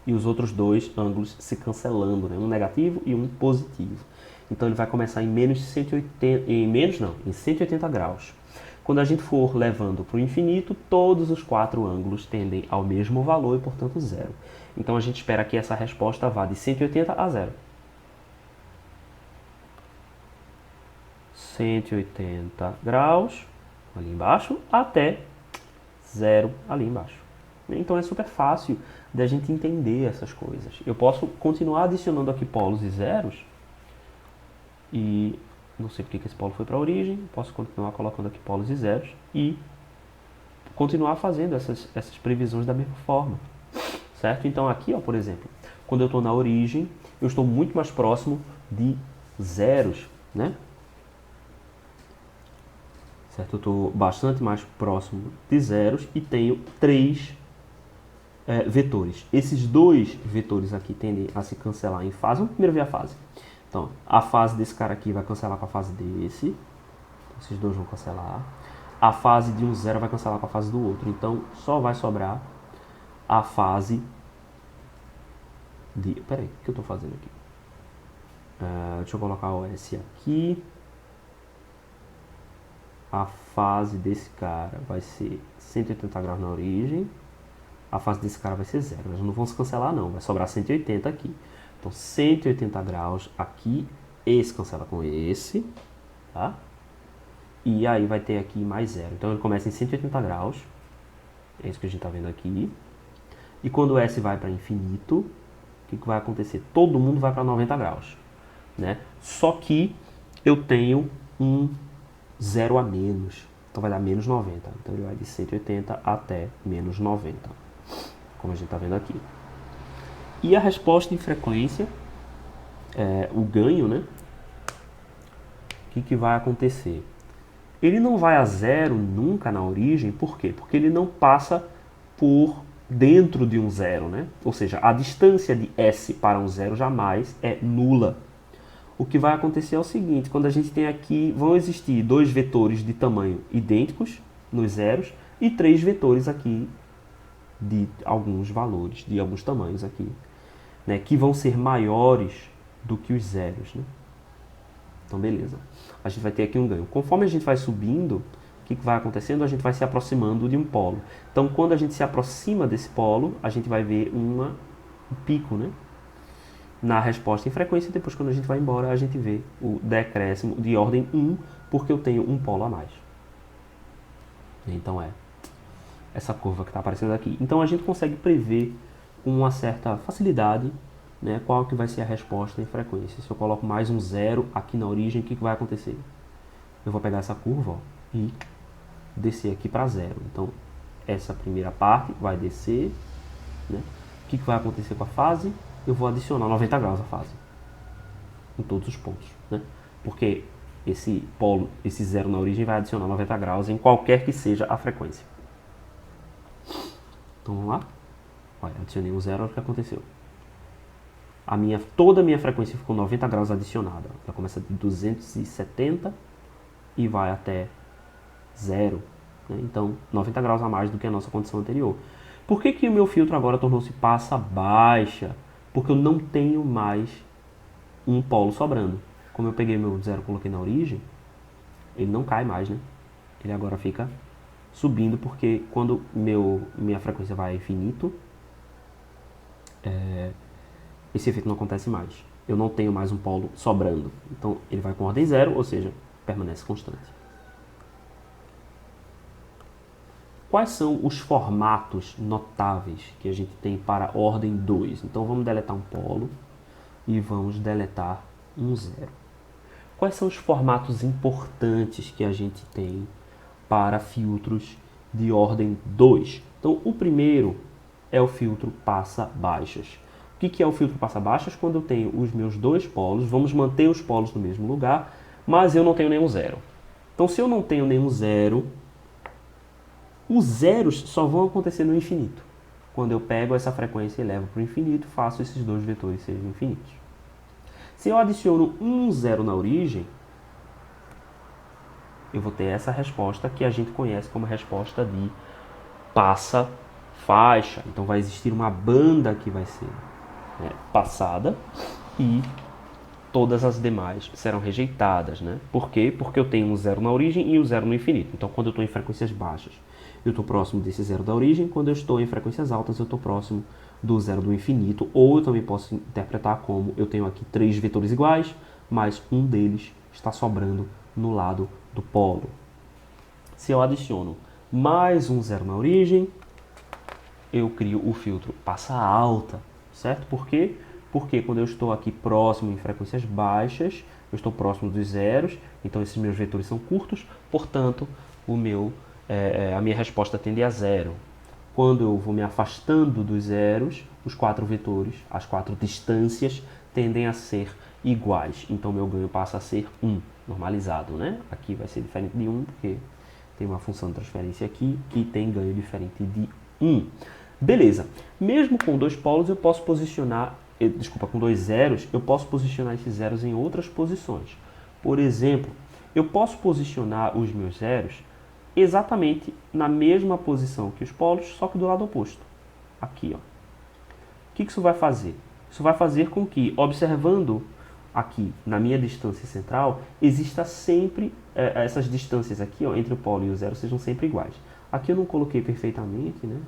e os outros dois ângulos se cancelando, né? Um negativo e um positivo. Então ele vai começar em menos 180, em 180 graus. Quando a gente for levando para o infinito, todos os 4 ângulos tendem ao mesmo valor e, portanto, 0. Então a gente espera que essa resposta vá de 180 a 0. 180 graus ali embaixo até 0 ali embaixo. Então é super fácil da gente entender essas coisas. Eu posso continuar adicionando aqui polos e zeros e não sei porque que esse polo foi para a origem, posso continuar colocando aqui polos e zeros e continuar fazendo essas previsões da mesma forma, certo? Então aqui, ó, por exemplo, quando eu estou na origem, eu estou muito mais próximo de zeros, né? Certo? Eu estou bastante mais próximo de zeros e tenho 3 vetores. Esses 2 vetores aqui tendem a se cancelar em fase. Vamos primeiro ver a fase. Então, a fase desse cara aqui vai cancelar com a fase desse. Então, esses dois vão cancelar. A fase de um 0 vai cancelar com a fase do outro. Então, só vai sobrar a fase de... Peraí, o que eu estou fazendo aqui? Deixa eu colocar o S aqui. A fase desse cara vai ser 180 graus na origem. A fase desse cara vai ser 0. Eles não vão se cancelar não, vai sobrar 180 aqui. Então 180 graus aqui, esse cancela com esse, tá? E aí vai ter aqui mais 0. Então ele começa em 180 graus, é isso que a gente está vendo aqui. E quando o S vai para infinito, o que vai acontecer? Todo mundo vai para 90 graus, né? Só que eu tenho um 0 a menos, então vai dar menos 90. Então ele vai de 180 até menos 90, como a gente está vendo aqui. E a resposta em frequência, o ganho, né? O que vai acontecer? Ele não vai a 0 nunca na origem, por quê? Porque ele não passa por dentro de um 0, né? Ou seja, a distância de S para um 0 jamais é nula. O que vai acontecer é o seguinte, quando a gente tem aqui, vão existir 2 vetores de tamanho idênticos nos zeros e 3 vetores aqui de alguns valores, de alguns tamanhos aqui, né, que vão ser maiores do que os zeros, né? Então beleza, a gente vai ter aqui um ganho. Conforme a gente vai subindo, o que vai acontecendo? A gente vai se aproximando de um polo. Então quando a gente se aproxima desse polo, a gente vai ver um pico, né, na resposta em frequência, e depois quando a gente vai embora, a gente vê o decréscimo de ordem 1, porque eu tenho um polo a mais. Então essa curva que está aparecendo aqui. Então a gente consegue prever com uma certa facilidade, né, qual que vai ser a resposta em frequência. Se eu coloco mais um zero aqui na origem, o que vai acontecer? Eu vou pegar essa curva, ó, e descer aqui para zero. Então, essa primeira parte vai descer, né? O que vai acontecer com a fase? Eu vou adicionar 90 graus à fase, em todos os pontos, né? Porque esse polo, esse zero na origem vai adicionar 90 graus em qualquer que seja a frequência. Então vamos lá? Olha, adicionei um zero, olha o que aconteceu. Toda a minha frequência ficou 90 graus adicionada. Ela começa de 270 e vai até zero. Né? Então, 90 graus a mais do que a nossa condição anterior. Por que que o meu filtro agora tornou-se passa baixa? Porque eu não tenho mais um polo sobrando. Como eu peguei meu zero e coloquei na origem, ele não cai mais, né? Ele agora fica subindo, porque quando minha frequência vai a infinito, esse efeito não acontece mais. Eu não tenho mais um polo sobrando. Então ele vai com ordem zero, ou seja, permanece constante. Quais são os formatos notáveis que a gente tem para ordem 2? Então vamos deletar um polo e vamos deletar um zero. Quais são os formatos importantes que a gente tem para filtros de ordem 2? Então, o primeiro é o filtro passa-baixas. O que é o filtro passa-baixas? Quando eu tenho os meus dois polos, vamos manter os polos no mesmo lugar, mas eu não tenho nenhum zero. Então, se eu não tenho nenhum zero, os zeros só vão acontecer no infinito. Quando eu pego essa frequência e levo para o infinito, faço esses dois vetores serem infinitos. Se eu adiciono um zero na origem, eu vou ter essa resposta que a gente conhece como resposta de passa-faixa. Então vai existir uma banda que vai ser passada e todas as demais serão rejeitadas. Né? Por quê? Porque eu tenho um zero na origem e um zero no infinito. Então quando eu estou em frequências baixas, eu estou próximo desse zero da origem. Quando eu estou em frequências altas, eu estou próximo do zero do infinito. Ou eu também posso interpretar como eu tenho aqui três vetores iguais, mas um deles está sobrando no lado do polo. Se eu adiciono mais um zero na origem, eu crio o filtro passa alta, certo? Por quê? Porque quando eu estou aqui próximo em frequências baixas, eu estou próximo dos zeros, então esses meus vetores são curtos, portanto, a minha resposta tende a zero. Quando eu vou me afastando dos zeros, os quatro vetores, as quatro distâncias, tendem a ser iguais. Então, meu ganho passa a ser 1, normalizado, né? Aqui vai ser diferente de 1, porque tem uma função de transferência aqui que tem ganho diferente de 1. Beleza. Mesmo com dois polos, eu posso posicionar... com dois zeros, eu posso posicionar esses zeros em outras posições. Por exemplo, eu posso posicionar os meus zeros exatamente na mesma posição que os polos, só que do lado oposto. Aqui, ó. O que isso vai fazer? Isso vai fazer com que, observando aqui na minha distância central, exista sempre, essas distâncias aqui, ó, entre o polo e o zero, sejam sempre iguais. Aqui eu não coloquei perfeitamente, né?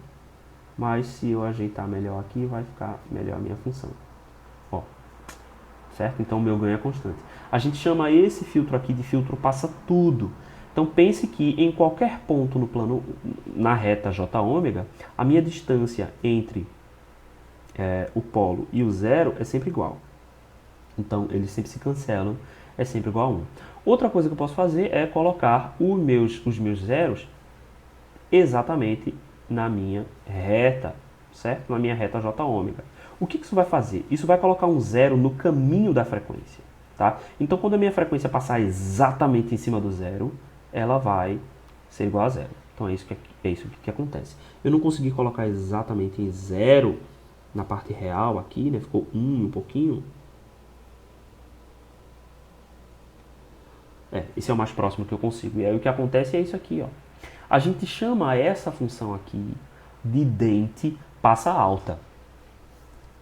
Mas se eu ajeitar melhor aqui, vai ficar melhor a minha função. Ó, certo? Então o meu ganho é constante. A gente chama esse filtro aqui de filtro passa tudo. Então pense que em qualquer ponto no plano, na reta Jômega, a minha distância entre o polo e o zero é sempre igual. Então eles sempre se cancelam, é sempre igual a 1. Outra coisa que eu posso fazer é colocar os meus zeros exatamente na minha reta, certo? Na minha reta Jômega. O que isso vai fazer? Isso vai colocar um zero no caminho da frequência, tá? Então quando a minha frequência passar exatamente em cima do zero, ela vai ser igual a zero. Então é isso que acontece. Eu não consegui colocar exatamente em zero na parte real aqui, né? Ficou um pouquinho. Esse é o mais próximo que eu consigo. E aí o que acontece é isso aqui, ó. A gente chama essa função aqui de dente passa alta.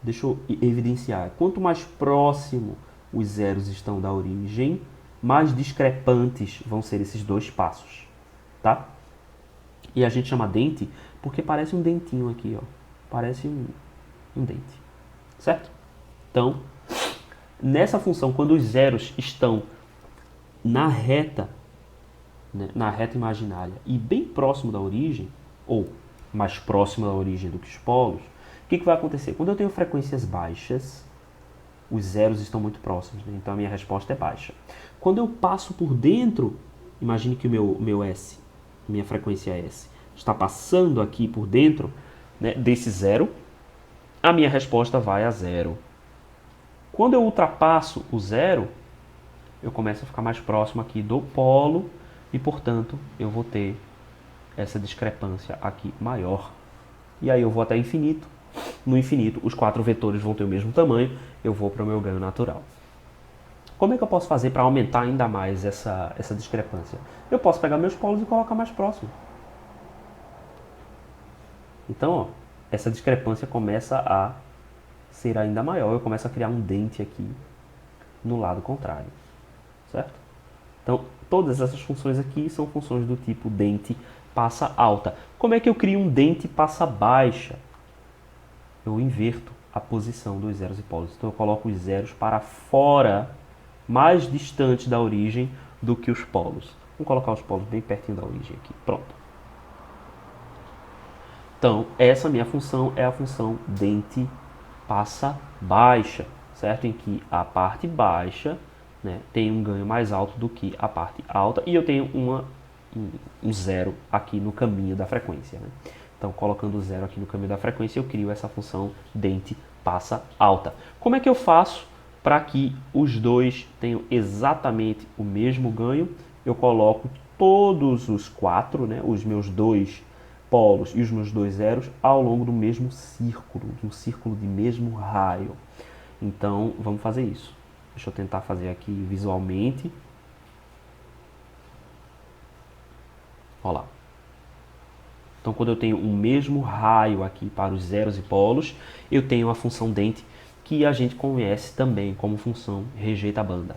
Deixa eu evidenciar. Quanto mais próximo os zeros estão da origem, mais discrepantes vão ser esses dois passos, tá? E a gente chama dente porque parece um dentinho aqui, ó. Parece um dente, certo? Então, nessa função, quando os zeros estão na reta, né, na reta imaginária e bem próximo da origem, ou mais próximo da origem do que os polos, o que vai acontecer? Quando eu tenho frequências baixas, os zeros estão muito próximos, né? Então a minha resposta é baixa. Quando eu passo por dentro, imagine que o meu S, minha frequência S, está passando aqui por dentro, né, desse zero, a minha resposta vai a zero. Quando eu ultrapasso o zero, eu começo a ficar mais próximo aqui do polo e, portanto, eu vou ter essa discrepância aqui maior. E aí eu vou até infinito. No infinito, os 4 vetores vão ter o mesmo tamanho, eu vou para o meu ganho natural. Como é que eu posso fazer para aumentar ainda mais essa discrepância? Eu posso pegar meus polos e colocar mais próximo. Então, ó, essa discrepância começa a ser ainda maior, eu começo a criar um dente aqui no lado contrário, certo? Então, todas essas funções aqui são funções do tipo dente passa alta. Como é que eu crio um dente passa baixa? Eu inverto a posição dos zeros e polos. Então eu coloco os zeros para fora, mais distante da origem do que os polos. Vamos colocar os polos bem pertinho da origem aqui. Pronto. Então, essa minha função é a função dente passa baixa, certo? Em que a parte baixa, né, tem um ganho mais alto do que a parte alta e eu tenho um zero aqui no caminho da frequência, né? Então, colocando o zero aqui no caminho da frequência, eu crio essa função dente passa alta. Como é que eu faço para que os dois tenham exatamente o mesmo ganho? Eu coloco todos os 4, né, os meus 2 polos e os meus 2 zeros ao longo do mesmo círculo, de um círculo de mesmo raio. Então, vamos fazer isso. Deixa eu tentar fazer aqui visualmente. Olha lá. Então, quando eu tenho o mesmo raio aqui para os zeros e polos, eu tenho a função dente que a gente conhece também como função rejeita-banda.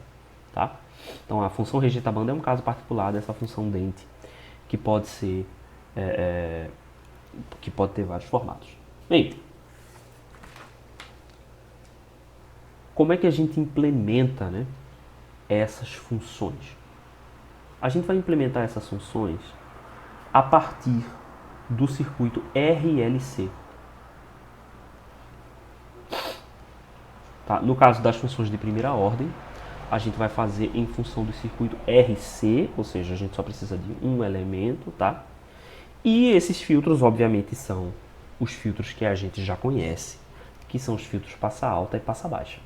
Tá? Então, a função rejeita-banda é um caso particular dessa função dente, que pode ser que pode ter vários formatos. Bem, como é que a gente implementa, né, essas funções? A gente vai implementar essas funções a partir do circuito RLC. Tá? No caso das funções de primeira ordem, a gente vai fazer em função do circuito RC, ou seja, a gente só precisa de um elemento, tá? E esses filtros, obviamente, são os filtros que a gente já conhece, que são os filtros passa alta e passa baixa.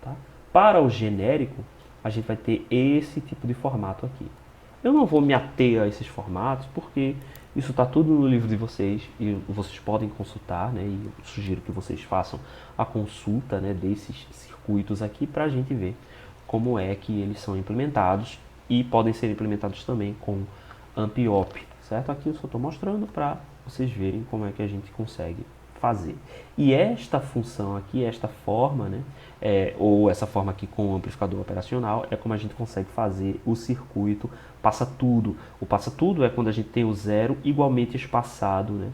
Tá? Para o genérico, a gente vai ter esse tipo de formato aqui. Eu não vou me ater a esses formatos, porque isso está tudo no livro de vocês e vocês podem consultar, né? E eu sugiro que vocês façam a consulta, né, desses circuitos aqui para a gente ver como é que eles são implementados e podem ser implementados também com AmpIop, certo? Aqui eu só estou mostrando para vocês verem como é que a gente consegue fazer. E esta função aqui, esta forma, né, ou essa forma aqui com o amplificador operacional, é como a gente consegue fazer o circuito passa tudo. O passa tudo é quando a gente tem o zero igualmente espaçado, né,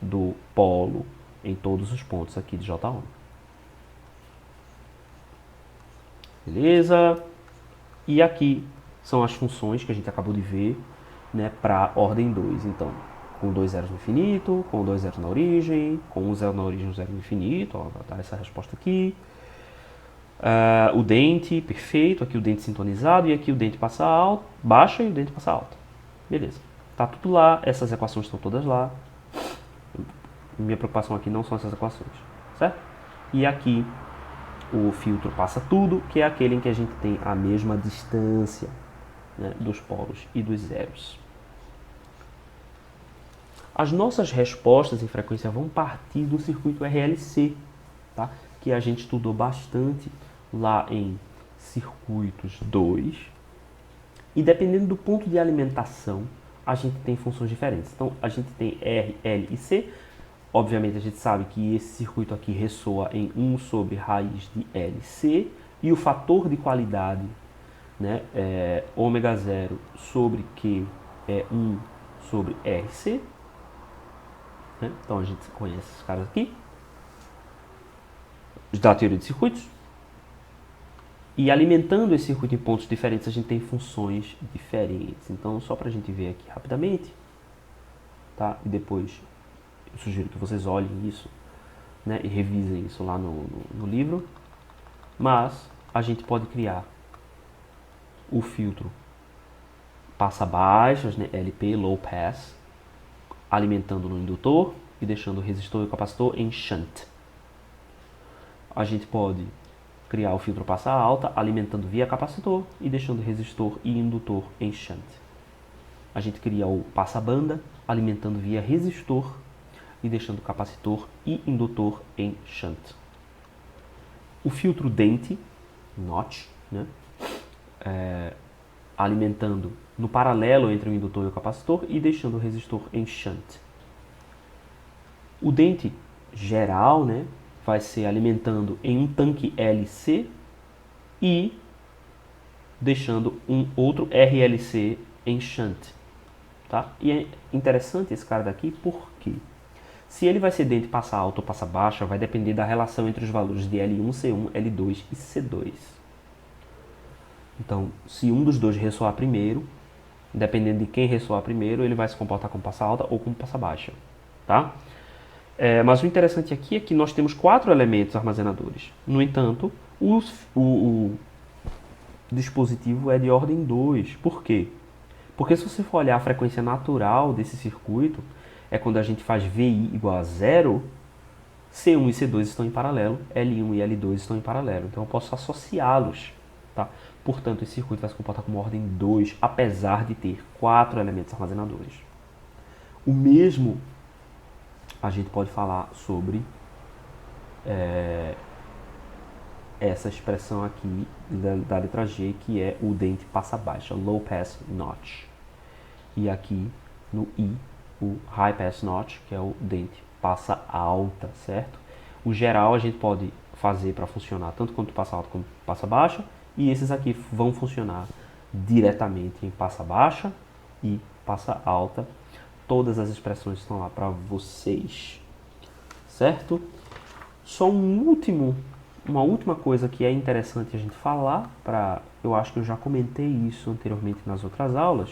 do polo em todos os pontos aqui de J1. Beleza? E aqui são as funções que a gente acabou de ver, né, para ordem 2. Então, com 2 zeros no infinito, com 2 zeros na origem, com 1 zero na origem e 1 zero no infinito. Ó, vai dar essa resposta aqui. O dente, perfeito. Aqui o dente sintonizado. E aqui o dente passa alto, baixa e o dente passa alta. Beleza. Tá tudo lá. Essas equações estão todas lá. Minha preocupação aqui não são essas equações, certo? E aqui o filtro passa tudo, que é aquele em que a gente tem a mesma distância, né, dos polos e dos zeros. As nossas respostas em frequência vão partir do circuito RLC, tá? Que a gente estudou bastante lá em circuitos 2. E dependendo do ponto de alimentação, a gente tem funções diferentes. Então, a gente tem R, L e C. Obviamente, a gente sabe que esse circuito aqui ressoa em 1 sobre raiz de LC. E o fator de qualidade, né, é ômega 0 sobre Q é 1 sobre RC. Né? Então, a gente conhece esses caras aqui. Da teoria de circuitos. E alimentando esse circuito em pontos diferentes, a gente tem funções diferentes. Então, só para a gente ver aqui rapidamente, tá? E depois eu sugiro que vocês olhem isso né, e revisem isso lá no livro, mas a gente pode criar o filtro passa baixas, né, LP, low pass, alimentando no indutor e deixando o resistor e o capacitor em shunt. A gente pode criar o filtro passa alta, alimentando via capacitor e deixando resistor e indutor em shunt. A gente cria o passa banda, alimentando via resistor e deixando capacitor e indutor em shunt. O filtro dente, notch, né, alimentando no paralelo entre o indutor e o capacitor e deixando o resistor em shunt. O dente geral, né, vai ser alimentando em um tanque LC e deixando um outro RLC em shunt. Tá? E é interessante esse cara daqui porque se ele vai ser dente passa alta ou passa baixa, vai depender da relação entre os valores de L1, C1, L2 e C2. Então, se um dos dois ressoar primeiro, dependendo de quem ressoar primeiro, ele vai se comportar como passa alta ou como passa baixa. Tá? Mas o interessante aqui é que nós temos 4 elementos armazenadores. No entanto, o dispositivo é de ordem 2. Por quê? Porque se você for olhar a frequência natural desse circuito, é quando a gente faz VI igual a 0, C1 e C2 estão em paralelo, L1 e L2 estão em paralelo. Então eu posso associá-los. Tá? Portanto, esse circuito vai se comportar como ordem 2, apesar de ter 4 elementos armazenadores. O mesmo a gente pode falar sobre essa expressão aqui da letra G, que é o dente passa baixa, low pass notch. E aqui no I, o high pass notch, que é o dente passa alta, certo? O geral a gente pode fazer para funcionar tanto quanto passa alta como passa baixa, e esses aqui vão funcionar diretamente em passa baixa e passa alta. Todas as expressões estão lá para vocês, certo? Só uma última coisa que é interessante a gente falar, eu acho que eu já comentei isso anteriormente nas outras aulas,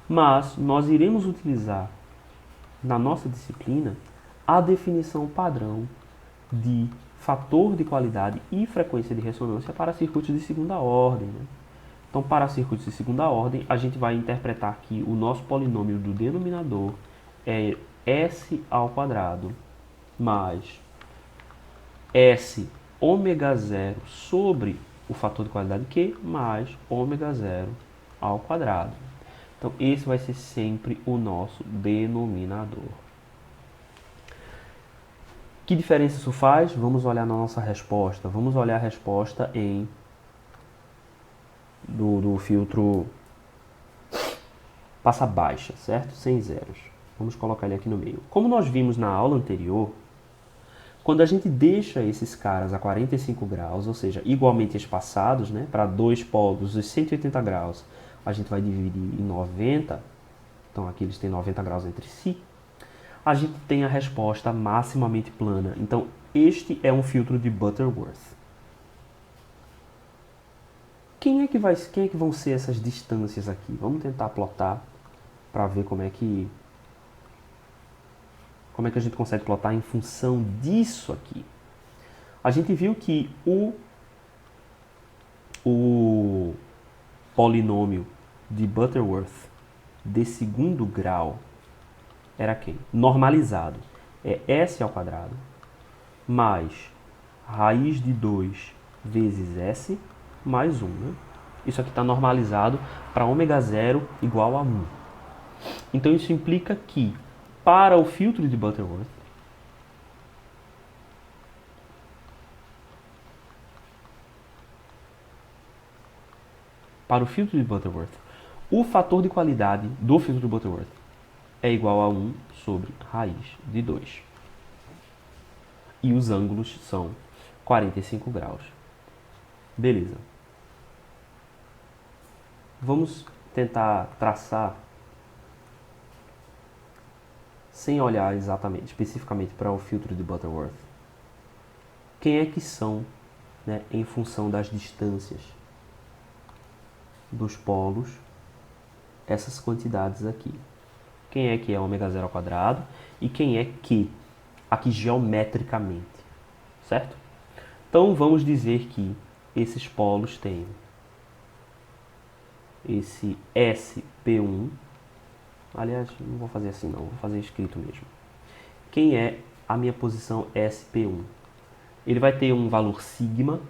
mas nós iremos utilizar na nossa disciplina a definição padrão de fator de qualidade e frequência de ressonância para circuitos de segunda ordem. Né? Então, para circuitos de segunda ordem, a gente vai interpretar que o nosso polinômio do denominador é S ao quadrado mais S ômega zero sobre o fator de qualidade Q mais ômega zero ao quadrado. Então, esse vai ser sempre o nosso denominador. Que diferença isso faz? Vamos olhar na nossa resposta. Vamos olhar a resposta do filtro passa baixa, certo? Sem zeros. Vamos colocar ele aqui no meio. Como nós vimos na aula anterior, quando a gente deixa esses caras a 45 graus, ou seja, igualmente espaçados, né, para dois polos de 180 graus, a gente vai dividir em 90, então aqui eles têm 90 graus entre si, a gente tem a resposta maximamente plana. Então, este é um filtro de Butterworth. Quem é que vão ser essas distâncias aqui? Vamos tentar plotar para ver como é que a gente consegue plotar em função disso aqui. A gente viu que o polinômio de Butterworth de segundo grau era quem? Normalizado. É S ao quadrado mais raiz de 2 vezes S mais 1. Né? Isso aqui está normalizado para ômega zero igual a 1. Então isso implica que para o filtro de Butterworth, o fator de qualidade do filtro de Butterworth é igual a 1 sobre raiz de 2. E os ângulos são 45 graus. Beleza. Vamos tentar traçar, sem olhar exatamente, especificamente para o filtro de Butterworth, quem é que são, né, em função das distâncias dos polos, essas quantidades aqui. Quem é que é ômega zero ao quadrado e quem é que aqui geometricamente, certo? Então vamos dizer que esses polos têm esse SP1, aliás, não vou fazer assim não, vou fazer escrito mesmo. Quem é a minha posição SP1? Ele vai ter um valor sigma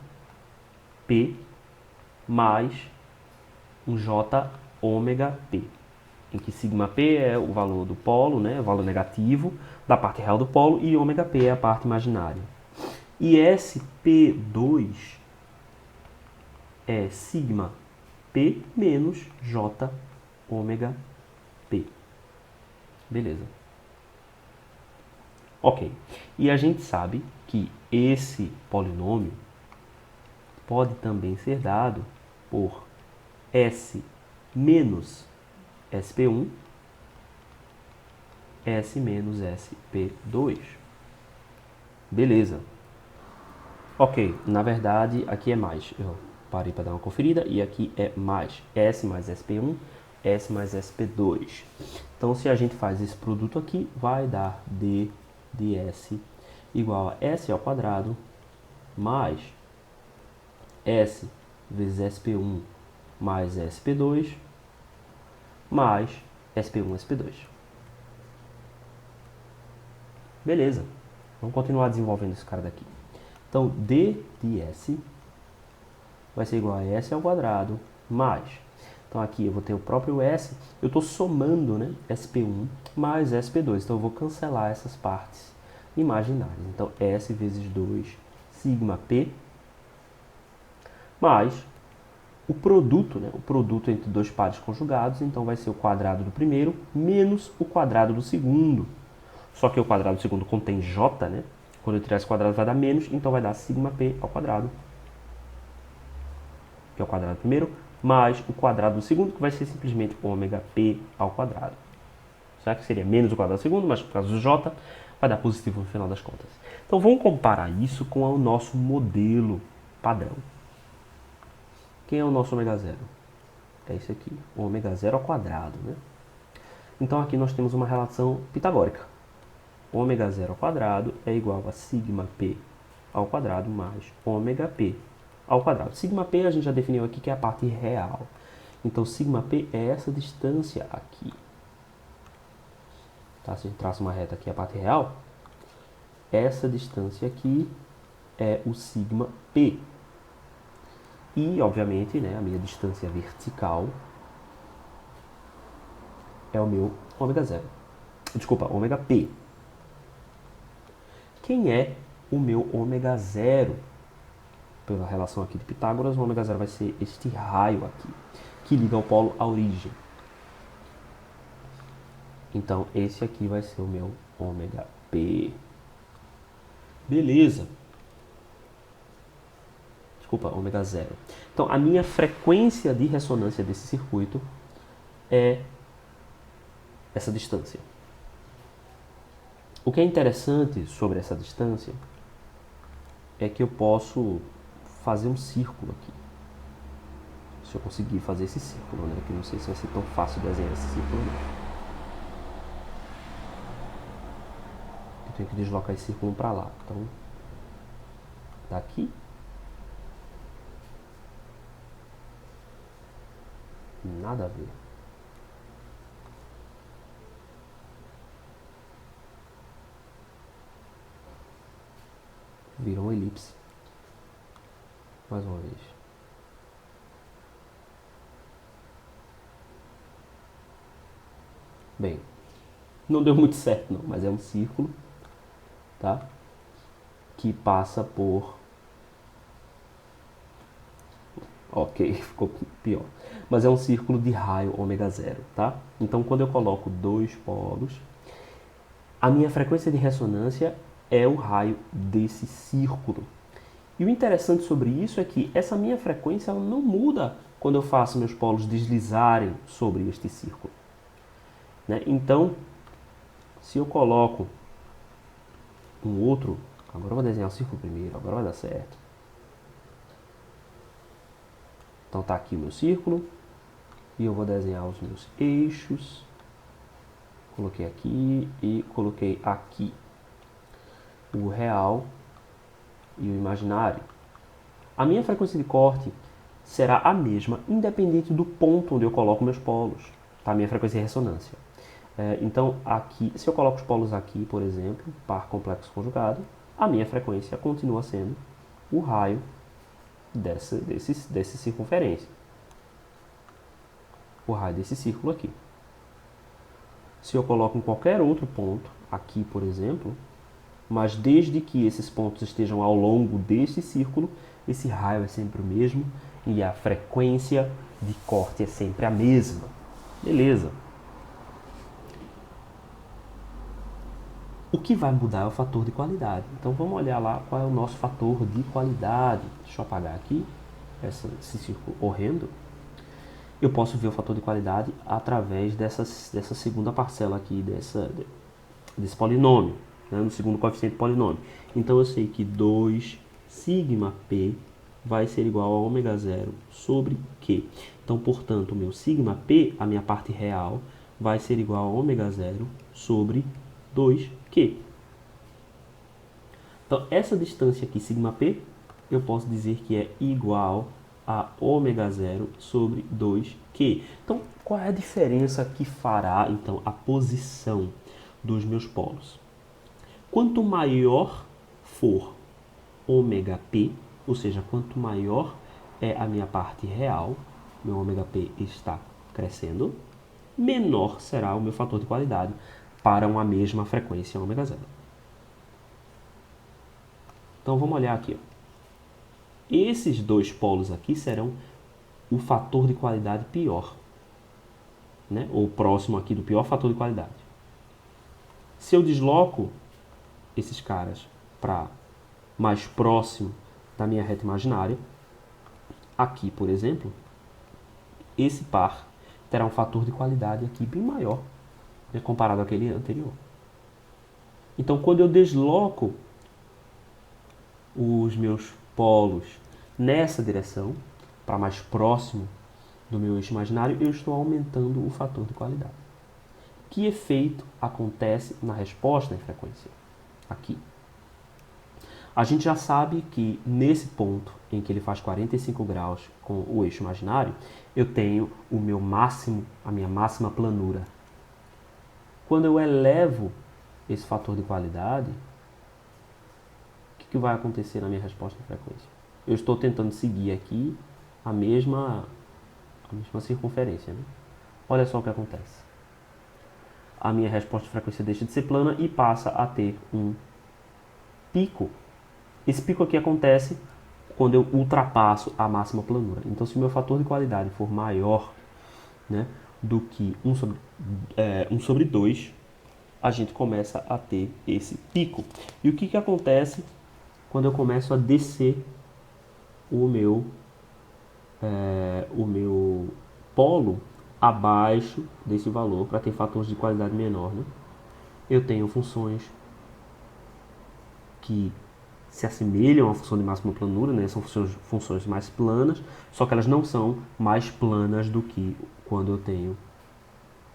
P mais um J ômega P, em que sigma P é o valor do polo, né, o valor negativo da parte real do polo, e ômega P é a parte imaginária. E SP2 é sigma P menos J ômega P. Beleza. Ok. E a gente sabe que esse polinômio pode também ser dado por S menos SP1, S menos SP2. Beleza. Ok, na verdade aqui é mais. Eu parei para dar uma conferida e aqui é mais. S mais SP1, S mais SP2. Então se a gente faz esse produto aqui, vai dar D de S igual a S ao quadrado mais S vezes SP1 mais SP2 mais SP1, SP2. Beleza. Vamos continuar desenvolvendo esse cara daqui. Então, D de S vai ser igual a S ao quadrado mais. Então, aqui eu vou ter o próprio S. Eu estou somando, né, SP1 mais SP2. Então, eu vou cancelar essas partes imaginárias. Então, S vezes 2 sigma P mais o produto, né, o produto entre dois pares conjugados. Então, vai ser o quadrado do primeiro menos o quadrado do segundo. Só que o quadrado do segundo contém J, né? Quando eu tirar esse quadrado vai dar menos, então vai dar sigma P ao quadrado, que é o quadrado do primeiro, mais o quadrado do segundo, que vai ser simplesmente ômega P ao quadrado. Certo? Que seria menos o quadrado do segundo, mas por causa do J, vai dar positivo no final das contas. Então vamos comparar isso com o nosso modelo padrão. Quem é o nosso ômega zero? É esse aqui, ômega zero ao quadrado, né? Então aqui nós temos uma relação pitagórica. Ômega zero ao quadrado é igual a sigma P ao quadrado mais ômega P ao quadrado. Sigma P a gente já definiu aqui que é a parte real. Então, sigma P é essa distância aqui. Tá? Se a gente traça uma reta aqui, a parte real, essa distância aqui é o sigma P. E, obviamente, né, a minha distância vertical é o meu ômega zero. Desculpa, ômega P. Quem é o meu ômega zero? Pela relação aqui de Pitágoras, o ômega zero vai ser este raio aqui, que liga o polo à origem. Então, esse aqui vai ser o meu ômega P. Beleza. Desculpa, ômega zero. Então, a minha frequência de ressonância desse circuito é essa distância. O que é interessante sobre essa distância é que eu posso fazer um círculo aqui. Se eu conseguir fazer esse círculo, né? Que não sei se vai ser tão fácil desenhar esse círculo, não. Eu tenho que deslocar esse círculo para lá. Então, daqui nada a ver. Virou uma elipse. Mais uma vez. Bem, não deu muito certo não, mas é um círculo, tá? Que passa por... Ok, ficou pior. Mas é um círculo de raio ômega zero, tá? Então, quando eu coloco dois polos, a minha frequência de ressonância é o raio desse círculo. E o interessante sobre isso é que essa minha frequência ela não muda quando eu faço meus polos deslizarem sobre este círculo. Né? Então, se eu coloco um outro... Agora eu vou desenhar o círculo primeiro, agora vai dar certo. Então tá aqui o meu círculo. E eu vou desenhar os meus eixos. Coloquei aqui e coloquei aqui. o real e o imaginário. A minha frequência de corte será a mesma, independente do ponto onde eu coloco meus polos, tá? A minha frequência de ressonância. Então, aqui, se eu coloco os polos aqui, por exemplo, par complexo conjugado, a minha frequência continua sendo o raio dessa circunferência. O raio desse círculo aqui. Se eu coloco em qualquer outro ponto, aqui, por exemplo, mas desde que esses pontos estejam ao longo deste círculo, esse raio é sempre o mesmo e a frequência de corte é sempre a mesma. Beleza. O que vai mudar é o fator de qualidade. Então vamos olhar lá qual é o nosso fator de qualidade. Deixa eu apagar aqui esse círculo horrendo. Eu posso ver o fator de qualidade através dessa segunda parcela aqui, desse polinômio, né, no segundo coeficiente polinômio. Então eu sei que 2 sigma p vai ser igual a ômega zero sobre Q. Então, portanto, o meu sigma p, a minha parte real, vai ser igual a ômega zero sobre 2Q. Então, essa distância aqui, sigma p, eu posso dizer que é igual a ômega zero sobre 2Q. Então, qual é a diferença que fará, então, a posição dos meus polos? Quanto maior for ômega p, ou seja, quanto maior é a minha parte real, meu ômega p está crescendo, menor será o meu fator de qualidade para uma mesma frequência ômega zero. Então vamos olhar aqui. Esses dois polos aqui serão o fator de qualidade pior, né? Ou próximo aqui do pior fator de qualidade. Se eu desloco esses caras para mais próximo da minha reta imaginária, aqui, por exemplo, esse par terá um fator de qualidade aqui bem maior, né, comparado àquele anterior. Então, quando eu desloco os meus polos nessa direção, para mais próximo do meu eixo imaginário, eu estou aumentando o fator de qualidade. Que efeito acontece na resposta em frequência? Aqui. A gente já sabe que nesse ponto em que ele faz 45 graus com o eixo imaginário, eu tenho o meu máximo, a minha máxima planura. Quando eu elevo esse fator de qualidade, o que vai acontecer na minha resposta em frequência? Eu estou tentando seguir aqui a mesma circunferência, né? Olha só o que acontece. A minha resposta de frequência deixa de ser plana e passa a ter um pico. Esse pico aqui acontece quando eu ultrapasso a máxima planura. Então, se o meu fator de qualidade for maior, né, do que 1 sobre 2, a gente começa a ter esse pico. E o que acontece quando eu começo a descer o meu polo abaixo desse valor para ter fatores de qualidade menor, né? Eu tenho funções que se assemelham à função de máxima planura, né? São funções mais planas, só que elas não são mais planas do que quando eu tenho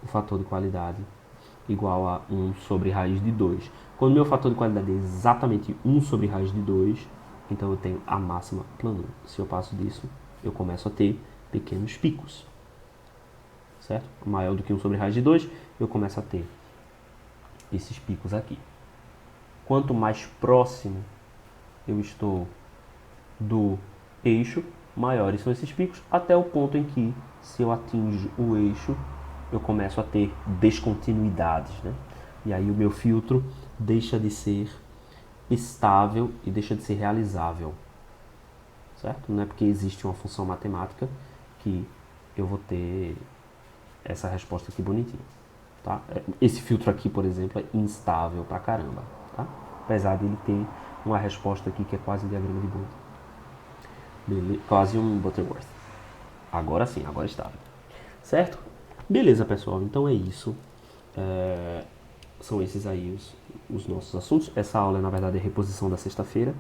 o fator de qualidade igual a 1 sobre raiz de 2. Quando o meu fator de qualidade é exatamente 1 sobre raiz de 2, então eu tenho a máxima planura. Se eu passo disso, eu começo a ter pequenos picos. Certo? Maior do que 1 sobre raiz de 2, eu começo a ter esses picos aqui. Quanto mais próximo eu estou do eixo, maiores são esses picos, até o ponto em que, se eu atinjo o eixo, eu começo a ter descontinuidades, né? E aí o meu filtro deixa de ser estável e deixa de ser realizável, certo? Não é porque existe uma função matemática que eu vou ter essa resposta aqui bonitinha, tá? Esse filtro aqui, por exemplo, é instável pra caramba, tá? Apesar de ele ter uma resposta aqui que é quase um diagrama de Bode. Quase um Butterworth. Agora sim, agora estável. Certo? Beleza, pessoal. Então é isso. São esses aí os nossos assuntos. Essa aula, na verdade, é reposição da sexta-feira.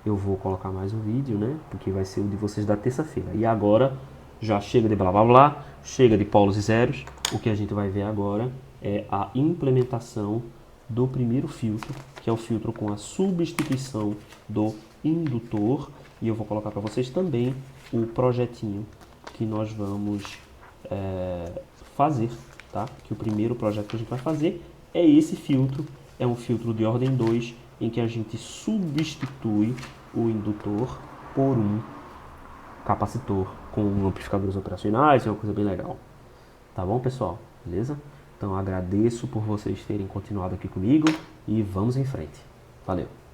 Eu vou colocar mais um vídeo, né? Porque vai ser o de vocês da terça-feira. E agora, já chega de blá blá blá, chega de polos e zeros. O que a gente vai ver agora é a implementação do primeiro filtro, que é o filtro com a substituição do indutor. E eu vou colocar para vocês também o projetinho que nós vamos fazer, tá? Que o primeiro projeto que a gente vai fazer é esse filtro, é um filtro de ordem 2, em que a gente substitui o indutor por um capacitor com amplificadores operacionais, é uma coisa bem legal. Tá bom, pessoal? Beleza? Então agradeço por vocês terem continuado aqui comigo e vamos em frente. Valeu!